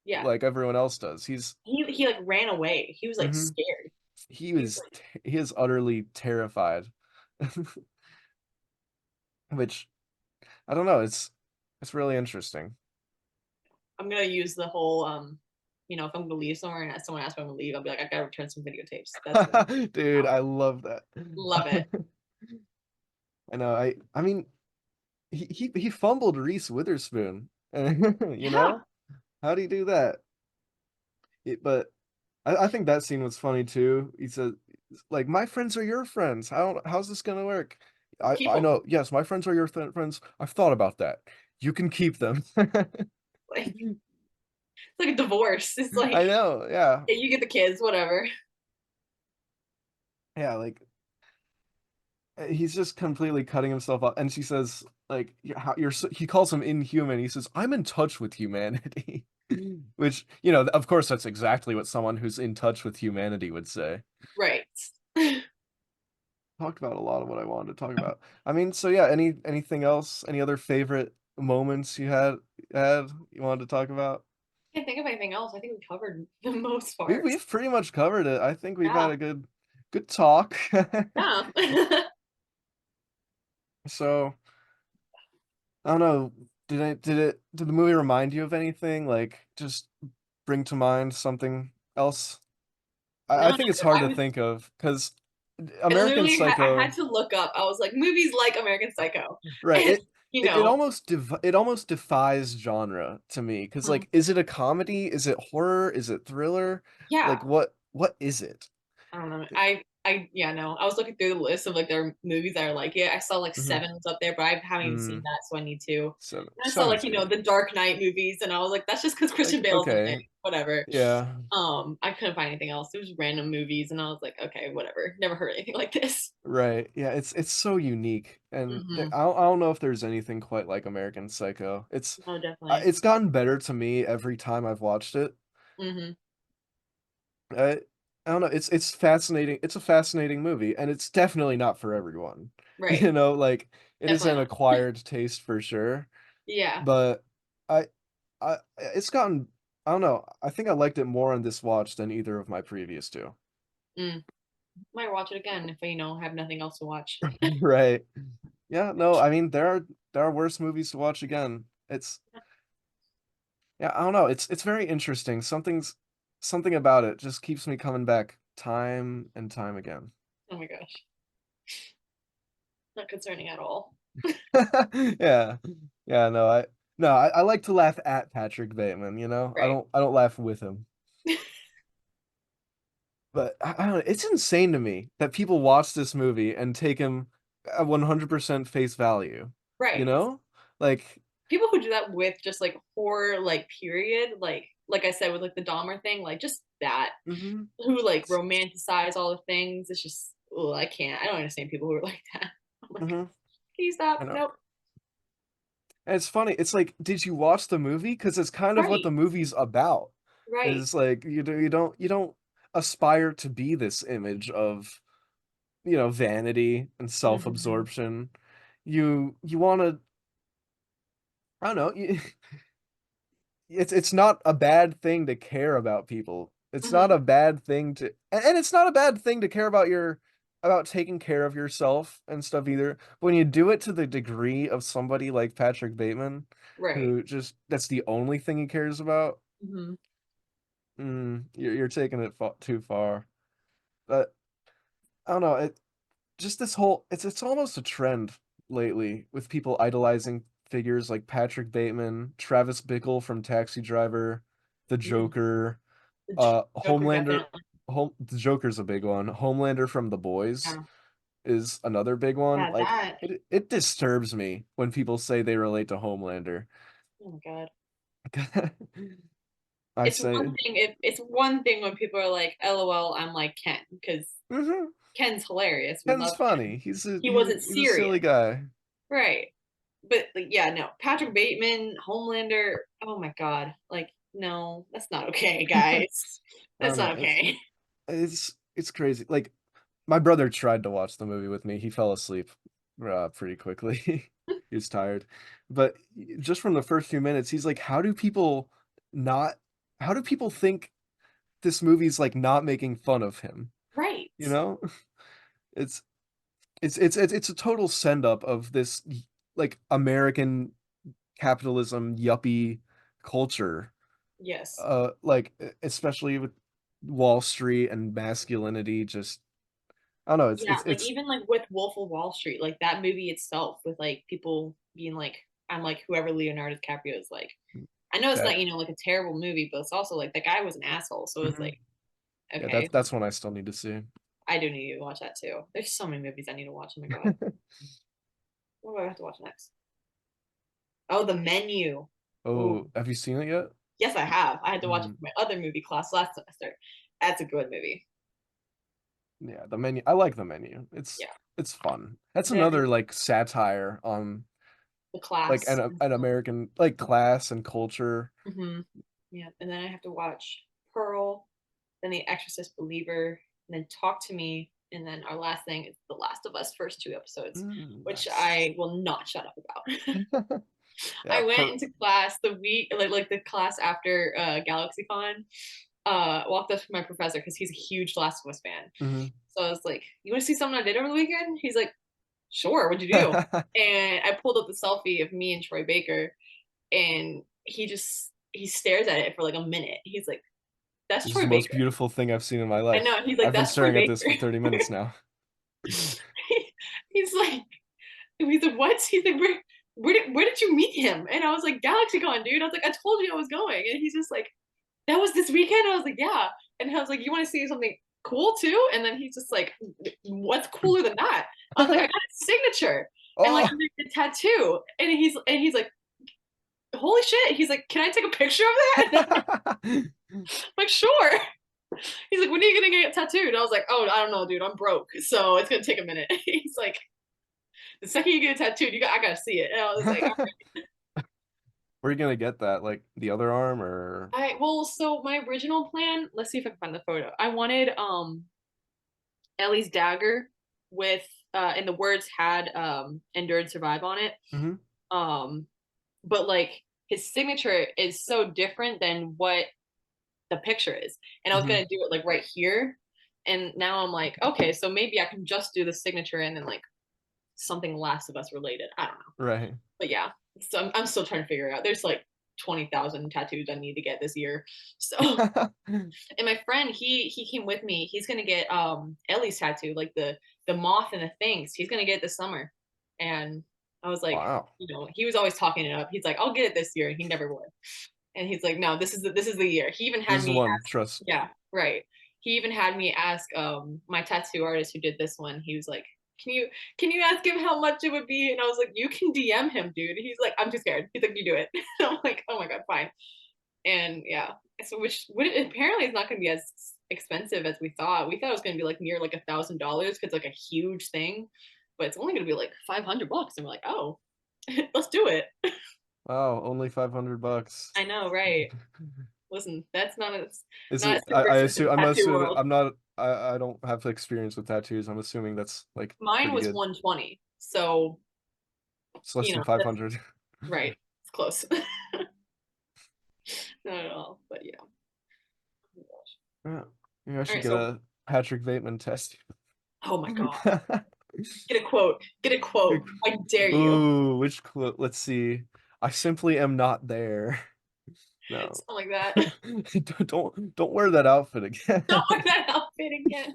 [SPEAKER 2] Yeah.
[SPEAKER 1] like everyone else does.
[SPEAKER 2] He like ran away. He was like
[SPEAKER 1] Mhm.
[SPEAKER 2] scared.
[SPEAKER 1] he
[SPEAKER 2] He was
[SPEAKER 1] was
[SPEAKER 2] like,
[SPEAKER 1] he is utterly terrified, which I don't know. It's really interesting.
[SPEAKER 2] I'm gonna use the whole if I'm gonna leave somewhere and someone asks me I'm gonna leave, I'll be like, I gotta return some videotapes. That's me.
[SPEAKER 1] Dude, I
[SPEAKER 2] Um,
[SPEAKER 1] love that.
[SPEAKER 2] love it.
[SPEAKER 1] I know. I mean, he fumbled Reese Witherspoon. You
[SPEAKER 2] Yeah.
[SPEAKER 1] know? How do you do that? But I think that scene was funny too. He said, like, my friends are your friends. How's this gonna work? I
[SPEAKER 2] People
[SPEAKER 1] know, yes, my friends are your friends. I've thought about that. You can keep them.
[SPEAKER 2] like it's like a divorce. It's like,
[SPEAKER 1] I know, yeah.
[SPEAKER 2] yeah, you get the kids, whatever.
[SPEAKER 1] Yeah, like he's just completely cutting himself off. And she says, like, he calls him inhuman. He says, I'm in touch with humanity. Which, of course, that's exactly what someone who's in touch with humanity would say.
[SPEAKER 2] Right.
[SPEAKER 1] Talked about a lot of what I wanted to talk about. I mean, so yeah, anything else? Any other favorite moments you had you wanted to talk about?
[SPEAKER 2] Can't think of anything else. I think we covered the most
[SPEAKER 1] We
[SPEAKER 2] parts.
[SPEAKER 1] we've pretty much covered it. I think we've had
[SPEAKER 2] Yeah.
[SPEAKER 1] a good talk.
[SPEAKER 2] Yeah.
[SPEAKER 1] So I don't know. Did the movie remind you of anything? Like just bring to mind something else? I
[SPEAKER 2] No, no,
[SPEAKER 1] think it's hard
[SPEAKER 2] I
[SPEAKER 1] to
[SPEAKER 2] was
[SPEAKER 1] think of because
[SPEAKER 2] I
[SPEAKER 1] American
[SPEAKER 2] literally I had
[SPEAKER 1] Psycho,
[SPEAKER 2] to look up. I was like, movies like American Psycho.
[SPEAKER 1] right?
[SPEAKER 2] And
[SPEAKER 1] It it almost it almost defies genre to me because
[SPEAKER 2] mhm.
[SPEAKER 1] like, is it a comedy? Is it horror? Is it thriller?
[SPEAKER 2] Yeah.
[SPEAKER 1] Like what is it?
[SPEAKER 2] I don't know. I yeah, no. I was looking through the list of like their movies that are like it. I saw like
[SPEAKER 1] Mm-hmm.
[SPEAKER 2] Seven was up there, but I haven't even seen
[SPEAKER 1] Mm,
[SPEAKER 2] that, so I need to. And I saw like,
[SPEAKER 1] seven's good.
[SPEAKER 2] the Dark Knight movies, and I was like, that's just because Christian
[SPEAKER 1] Like
[SPEAKER 2] Bale's in it.
[SPEAKER 1] okay,
[SPEAKER 2] Whatever.
[SPEAKER 1] yeah.
[SPEAKER 2] I couldn't find anything else. It was random movies, and I was like, okay, whatever. Never heard anything like this.
[SPEAKER 1] Right. Yeah, it's so unique, and
[SPEAKER 2] Hmm.
[SPEAKER 1] I don't know if there's anything quite like American Psycho.
[SPEAKER 2] Oh, definitely.
[SPEAKER 1] It's gotten better to me every time I've watched it.
[SPEAKER 2] Hmm.
[SPEAKER 1] I I don't know. It's fascinating. It's a fascinating movie, and it's definitely not for everyone.
[SPEAKER 2] Right.
[SPEAKER 1] Like it is
[SPEAKER 2] Definitely
[SPEAKER 1] an
[SPEAKER 2] not.
[SPEAKER 1] acquired taste for sure.
[SPEAKER 2] Yeah.
[SPEAKER 1] But I it's gotten. I don't know. I think I liked it more on this watch than either of my previous two.
[SPEAKER 2] Mm. Might watch it again if I, have nothing else to watch.
[SPEAKER 1] Right. Yeah, no, I mean there are worse movies to watch again. Yeah, I don't know. It's very interesting. Something about it just keeps me coming back time and time again.
[SPEAKER 2] Oh my gosh. Not concerning at all.
[SPEAKER 1] Yeah. Yeah, no, I like to laugh at Patrick Bateman, you know? I
[SPEAKER 2] Right.
[SPEAKER 1] don't I don't laugh with him. But I don't know, it's insane to me that people watch this movie and take him at 100% face value, you
[SPEAKER 2] Right.
[SPEAKER 1] know? Like,
[SPEAKER 2] People who do that with just like horror, like period, like I said with like the Dahmer thing, like just that,
[SPEAKER 1] mhm.
[SPEAKER 2] who like romanticize all the things. It's just, oh, I can't. I don't understand people who are like that. I'm like,
[SPEAKER 1] Mhm.
[SPEAKER 2] can you stop?
[SPEAKER 1] I know.
[SPEAKER 2] Nope.
[SPEAKER 1] And it's funny. It's like, did you watch the movie? Because it's kind of what
[SPEAKER 2] Right.
[SPEAKER 1] the movie's about.
[SPEAKER 2] Right.
[SPEAKER 1] Is like you don't aspire to be this image of, vanity and
[SPEAKER 2] Hmm.
[SPEAKER 1] self-absorption. You want to, I don't know. It's not a bad thing to care about people. It's not
[SPEAKER 2] Hmm.
[SPEAKER 1] a bad thing to, and it's not a bad thing to care about taking care of yourself and stuff either. When you do it to the degree of somebody like Patrick Bateman,
[SPEAKER 2] Right.
[SPEAKER 1] who just that's the only thing he cares about,
[SPEAKER 2] Hmm.
[SPEAKER 1] you're taking it too far. But I don't know. Just this whole it's almost a trend lately with people idolizing figures like Patrick Bateman, Travis Bickle from Taxi Driver, the
[SPEAKER 2] Hmm.
[SPEAKER 1] Joker,
[SPEAKER 2] The Joker
[SPEAKER 1] Homelander.
[SPEAKER 2] definitely.
[SPEAKER 1] The Joker's a big one. Homelander from The Boys
[SPEAKER 2] Yeah.
[SPEAKER 1] is another big one.
[SPEAKER 2] Yeah.
[SPEAKER 1] Like
[SPEAKER 2] That.
[SPEAKER 1] it disturbs me when people say they relate to Homelander.
[SPEAKER 2] Oh my god.
[SPEAKER 1] I
[SPEAKER 2] It's
[SPEAKER 1] say,
[SPEAKER 2] one thing. It's one thing when people are like, "LOL," I'm like Ken because
[SPEAKER 1] hmm
[SPEAKER 2] Ken's hilarious. We
[SPEAKER 1] Ken's
[SPEAKER 2] love
[SPEAKER 1] funny.
[SPEAKER 2] Ken. He wasn't
[SPEAKER 1] He's a silly
[SPEAKER 2] serious,
[SPEAKER 1] guy.
[SPEAKER 2] right? But like, yeah, no. Patrick Bateman, Homelander. Oh my god, like No, that's not okay, guys.
[SPEAKER 1] I
[SPEAKER 2] That's
[SPEAKER 1] don't know.
[SPEAKER 2] not okay.
[SPEAKER 1] It's crazy. Like my brother tried to watch the movie with me. He fell asleep pretty quickly. He was tired. But just from the first few minutes, he's like, not how do people think this movie's like not making fun of him?
[SPEAKER 2] Right.
[SPEAKER 1] You know? It's it's a total send up of this like American capitalism yuppie culture.
[SPEAKER 2] Yes.
[SPEAKER 1] Like especially with Wall Street and masculinity, just I don't know,
[SPEAKER 2] Yeah, like
[SPEAKER 1] it's
[SPEAKER 2] even like with Wolf of Wall Street, like that movie itself, with like people being like, I'm like whoever Leonardo DiCaprio is like. I know it's
[SPEAKER 1] that
[SPEAKER 2] not, like a terrible movie, but it's also like the guy was an asshole. So it's
[SPEAKER 1] mhm.
[SPEAKER 2] like,
[SPEAKER 1] Yeah,
[SPEAKER 2] okay,
[SPEAKER 1] that's one I still need to see.
[SPEAKER 2] I do need to watch that too. There's so many movies I need to watch. Oh my god, what do I have to watch next? Oh, The Menu.
[SPEAKER 1] Oh,
[SPEAKER 2] Ooh,
[SPEAKER 1] have you seen it yet?
[SPEAKER 2] yes, I have. I had to watch it
[SPEAKER 1] Mm,
[SPEAKER 2] for my other movie class last semester. That's a good movie.
[SPEAKER 1] yeah, the menu. I like the menu.
[SPEAKER 2] Yeah,
[SPEAKER 1] It's fun. That's
[SPEAKER 2] the
[SPEAKER 1] another like satire on
[SPEAKER 2] the
[SPEAKER 1] like
[SPEAKER 2] class and
[SPEAKER 1] an
[SPEAKER 2] stuff.
[SPEAKER 1] American like class and culture.
[SPEAKER 2] Hmm. Yeah, and then I have to watch Pearl, then The Exorcist Believer, and then Talk to Me, and then our last thing is The Last of Us first two episodes, which
[SPEAKER 1] Nice.
[SPEAKER 2] I will not shut up about.
[SPEAKER 1] Yeah,
[SPEAKER 2] I went
[SPEAKER 1] per
[SPEAKER 2] into class the week, like the class after GalaxyCon. Walked up to my professor because he's a huge Last of Us fan.
[SPEAKER 1] mhm.
[SPEAKER 2] So I was like, "You want to see something I did over the weekend?" He's like, "Sure. What'd you do?" And I pulled up the selfie of me and Troy Baker, and he stares at it for like a minute. He's like, "That's
[SPEAKER 1] This is
[SPEAKER 2] Troy
[SPEAKER 1] the most
[SPEAKER 2] Baker."
[SPEAKER 1] beautiful thing I've seen in my
[SPEAKER 2] I
[SPEAKER 1] life.
[SPEAKER 2] know. He's like,
[SPEAKER 1] I've been
[SPEAKER 2] "That's Troy
[SPEAKER 1] staring at this for
[SPEAKER 2] Baker."
[SPEAKER 1] 30 minutes now.
[SPEAKER 2] he's like, he's like, "What?" He's like, where did you meet him?" And I was like, "GalaxyCon, dude." I was like, "I told you I was going," and he's just like, "That was this weekend?" I was like, "Yeah." And I was like, "You want to see something cool too?" And then he's just like, "What's cooler than that?" I was like, "I got his signature and like
[SPEAKER 1] Oh.
[SPEAKER 2] a tattoo." And he's like, "Holy shit!" He's like, "Can I take a picture of that?" I'm like, "Sure." He's like, "When are you gonna get tattooed?" I was like, "Oh, I don't know, dude. I'm broke, so it's gonna take a minute." He's like, "The second you get tattooed, I gotta see it." And I was like,
[SPEAKER 1] Where are you gonna get that? Like the other arm or
[SPEAKER 2] well, so my original plan, let's see if I can find the photo. I wanted Ellie's dagger with and the words had endure and survive on it.
[SPEAKER 1] Mhm.
[SPEAKER 2] Um but like his signature is so different than what the picture is. And I was
[SPEAKER 1] Mhm.
[SPEAKER 2] gonna do it like right here. And now I'm like, okay, so maybe I can just do the signature and then like something Last of Us related. I don't know.
[SPEAKER 1] Right.
[SPEAKER 2] But yeah, so I'm still trying to figure it out. There's like 20,000 tattoos I need to get this year. So and my friend, he came with me. He's gonna get Ellie's tattoo, like the moth and the things. He's gonna get it this summer. And I was like,
[SPEAKER 1] Wow.
[SPEAKER 2] he was always talking it up. He's like, I'll get it this year, and he never would. And he's like, no, this is the year. He even
[SPEAKER 1] This
[SPEAKER 2] had
[SPEAKER 1] is the
[SPEAKER 2] me
[SPEAKER 1] one.
[SPEAKER 2] ask,
[SPEAKER 1] Trust.
[SPEAKER 2] yeah, right. He even had me ask my tattoo artist who did this one. He was like, can you ask him how much it would be? And I was like, you can DM him, dude. He's like, I'm too scared. He's like, you do it. I'm like, oh my god, fine. And yeah, so which apparently is not going to be as expensive as we thought. We thought it was going to be like near like $1,000 because like a huge thing, but it's only going to be like $500. And we're like, oh, let's do it.
[SPEAKER 1] Wow, only $500.
[SPEAKER 2] I know, right? Listen, that's
[SPEAKER 1] Is
[SPEAKER 2] not a
[SPEAKER 1] it
[SPEAKER 2] super
[SPEAKER 1] I
[SPEAKER 2] expensive
[SPEAKER 1] assume I'm not
[SPEAKER 2] tattoo
[SPEAKER 1] assuming
[SPEAKER 2] world.
[SPEAKER 1] I'm not I don't have experience with tattoos. I'm assuming that's like
[SPEAKER 2] Mine
[SPEAKER 1] pretty
[SPEAKER 2] was
[SPEAKER 1] good.
[SPEAKER 2] 120, so
[SPEAKER 1] It's less than 500.
[SPEAKER 2] right. It's close. Not at all, but yeah. Oh my gosh.
[SPEAKER 1] Yeah. Maybe I
[SPEAKER 2] All
[SPEAKER 1] should
[SPEAKER 2] right,
[SPEAKER 1] get
[SPEAKER 2] so
[SPEAKER 1] a Patrick Bateman test.
[SPEAKER 2] oh my god, get a quote. Get a quote. I dare you.
[SPEAKER 1] Ooh, which quote? Let's see. I simply am not there. No.
[SPEAKER 2] Something like that.
[SPEAKER 1] Don't wear that outfit
[SPEAKER 2] Don't
[SPEAKER 1] again.
[SPEAKER 2] wear that outfit again.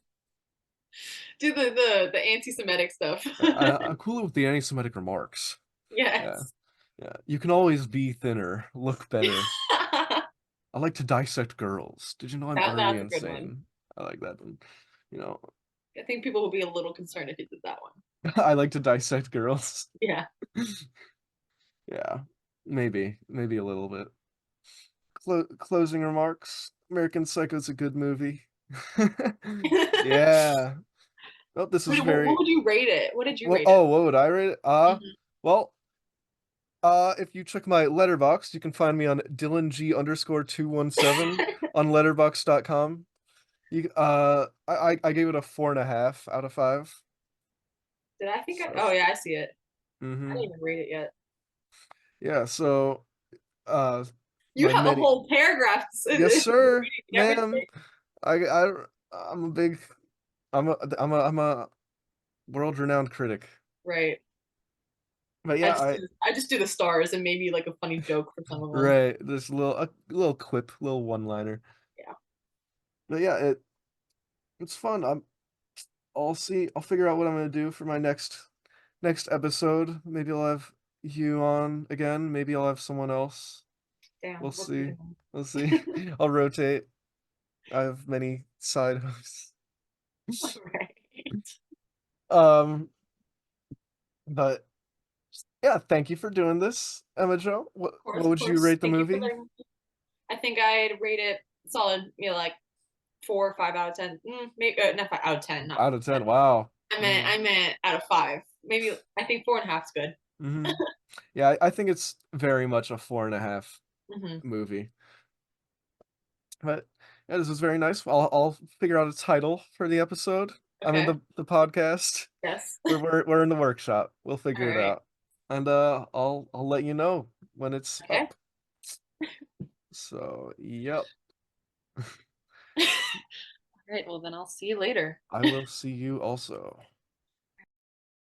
[SPEAKER 2] Do the anti-Semitic stuff.
[SPEAKER 1] I'm cool with the anti-Semitic remarks. Yeah.
[SPEAKER 2] Yes.
[SPEAKER 1] Yeah. You can always be thinner, look better. I like to dissect girls. Did you know I'm utterly
[SPEAKER 2] That's a good one.
[SPEAKER 1] insane? I like that one. You know,
[SPEAKER 2] I think people will be a little concerned if you did that one.
[SPEAKER 1] I like to dissect girls.
[SPEAKER 2] Yeah.
[SPEAKER 1] Yeah. Maybe a little bit. Closing remarks. American Psycho's a good movie. Yeah. Well, this was
[SPEAKER 2] What
[SPEAKER 1] very
[SPEAKER 2] would you rate it? What did you
[SPEAKER 1] well.
[SPEAKER 2] rate it?
[SPEAKER 1] Oh, what would I rate it?
[SPEAKER 2] Mhm.
[SPEAKER 1] Well, If you check my letterbox, you can find me on Dylan G underscore 217 on letterbox.com. I gave it a 4.5 out of 5.
[SPEAKER 2] Did I think I?
[SPEAKER 1] So,
[SPEAKER 2] Oh yeah, I see it. I
[SPEAKER 1] mm-hmm.
[SPEAKER 2] didn't even read it yet.
[SPEAKER 1] Yeah, so, uh,
[SPEAKER 2] You
[SPEAKER 1] my
[SPEAKER 2] have a
[SPEAKER 1] many,
[SPEAKER 2] whole paragraph
[SPEAKER 1] yes, sir,
[SPEAKER 2] reading
[SPEAKER 1] ma'am.
[SPEAKER 2] everything.
[SPEAKER 1] I, I, I'm a big, I'm a world-renowned critic.
[SPEAKER 2] Right.
[SPEAKER 1] But
[SPEAKER 2] I
[SPEAKER 1] yeah,
[SPEAKER 2] just do, I just do the stars and maybe like a funny joke for some of them.
[SPEAKER 1] right, this little quip, little one-liner.
[SPEAKER 2] Yeah.
[SPEAKER 1] But yeah, it's fun. I'll see. I'll figure out what I'm gonna do for my next episode. Maybe I'll have you on again. Maybe I'll have someone else. We'll
[SPEAKER 2] Damn. What's
[SPEAKER 1] see.
[SPEAKER 2] the
[SPEAKER 1] We'll see. I'll rotate. I have many side hosts.
[SPEAKER 2] right.
[SPEAKER 1] Um, but yeah, thank you for doing this, Emma Joe. What
[SPEAKER 2] Of
[SPEAKER 1] would you
[SPEAKER 2] course.
[SPEAKER 1] rate the
[SPEAKER 2] Thank you for
[SPEAKER 1] movie?
[SPEAKER 2] letting me. I think I'd rate it solid, like 4 or 5 out of 10. Maybe not 5 out of 10, not
[SPEAKER 1] Out of 10.
[SPEAKER 2] 10.
[SPEAKER 1] Wow.
[SPEAKER 2] I meant
[SPEAKER 1] Mm,
[SPEAKER 2] I meant out of 5. Maybe I think 4.5 is good.
[SPEAKER 1] hmm Yeah, I think it's very much a 4.5
[SPEAKER 2] Hmm.
[SPEAKER 1] movie. But yeah, this was very nice. I'll figure out a title for the episode. I mean
[SPEAKER 2] Okay.
[SPEAKER 1] the podcast.
[SPEAKER 2] Yes.
[SPEAKER 1] We're in the workshop. We'll
[SPEAKER 2] All
[SPEAKER 1] figure it
[SPEAKER 2] right.
[SPEAKER 1] out. And I'll let you know when it's
[SPEAKER 2] Okay.
[SPEAKER 1] up. So, yep.
[SPEAKER 2] All right. Well, then I'll see you later.
[SPEAKER 1] I will see you also.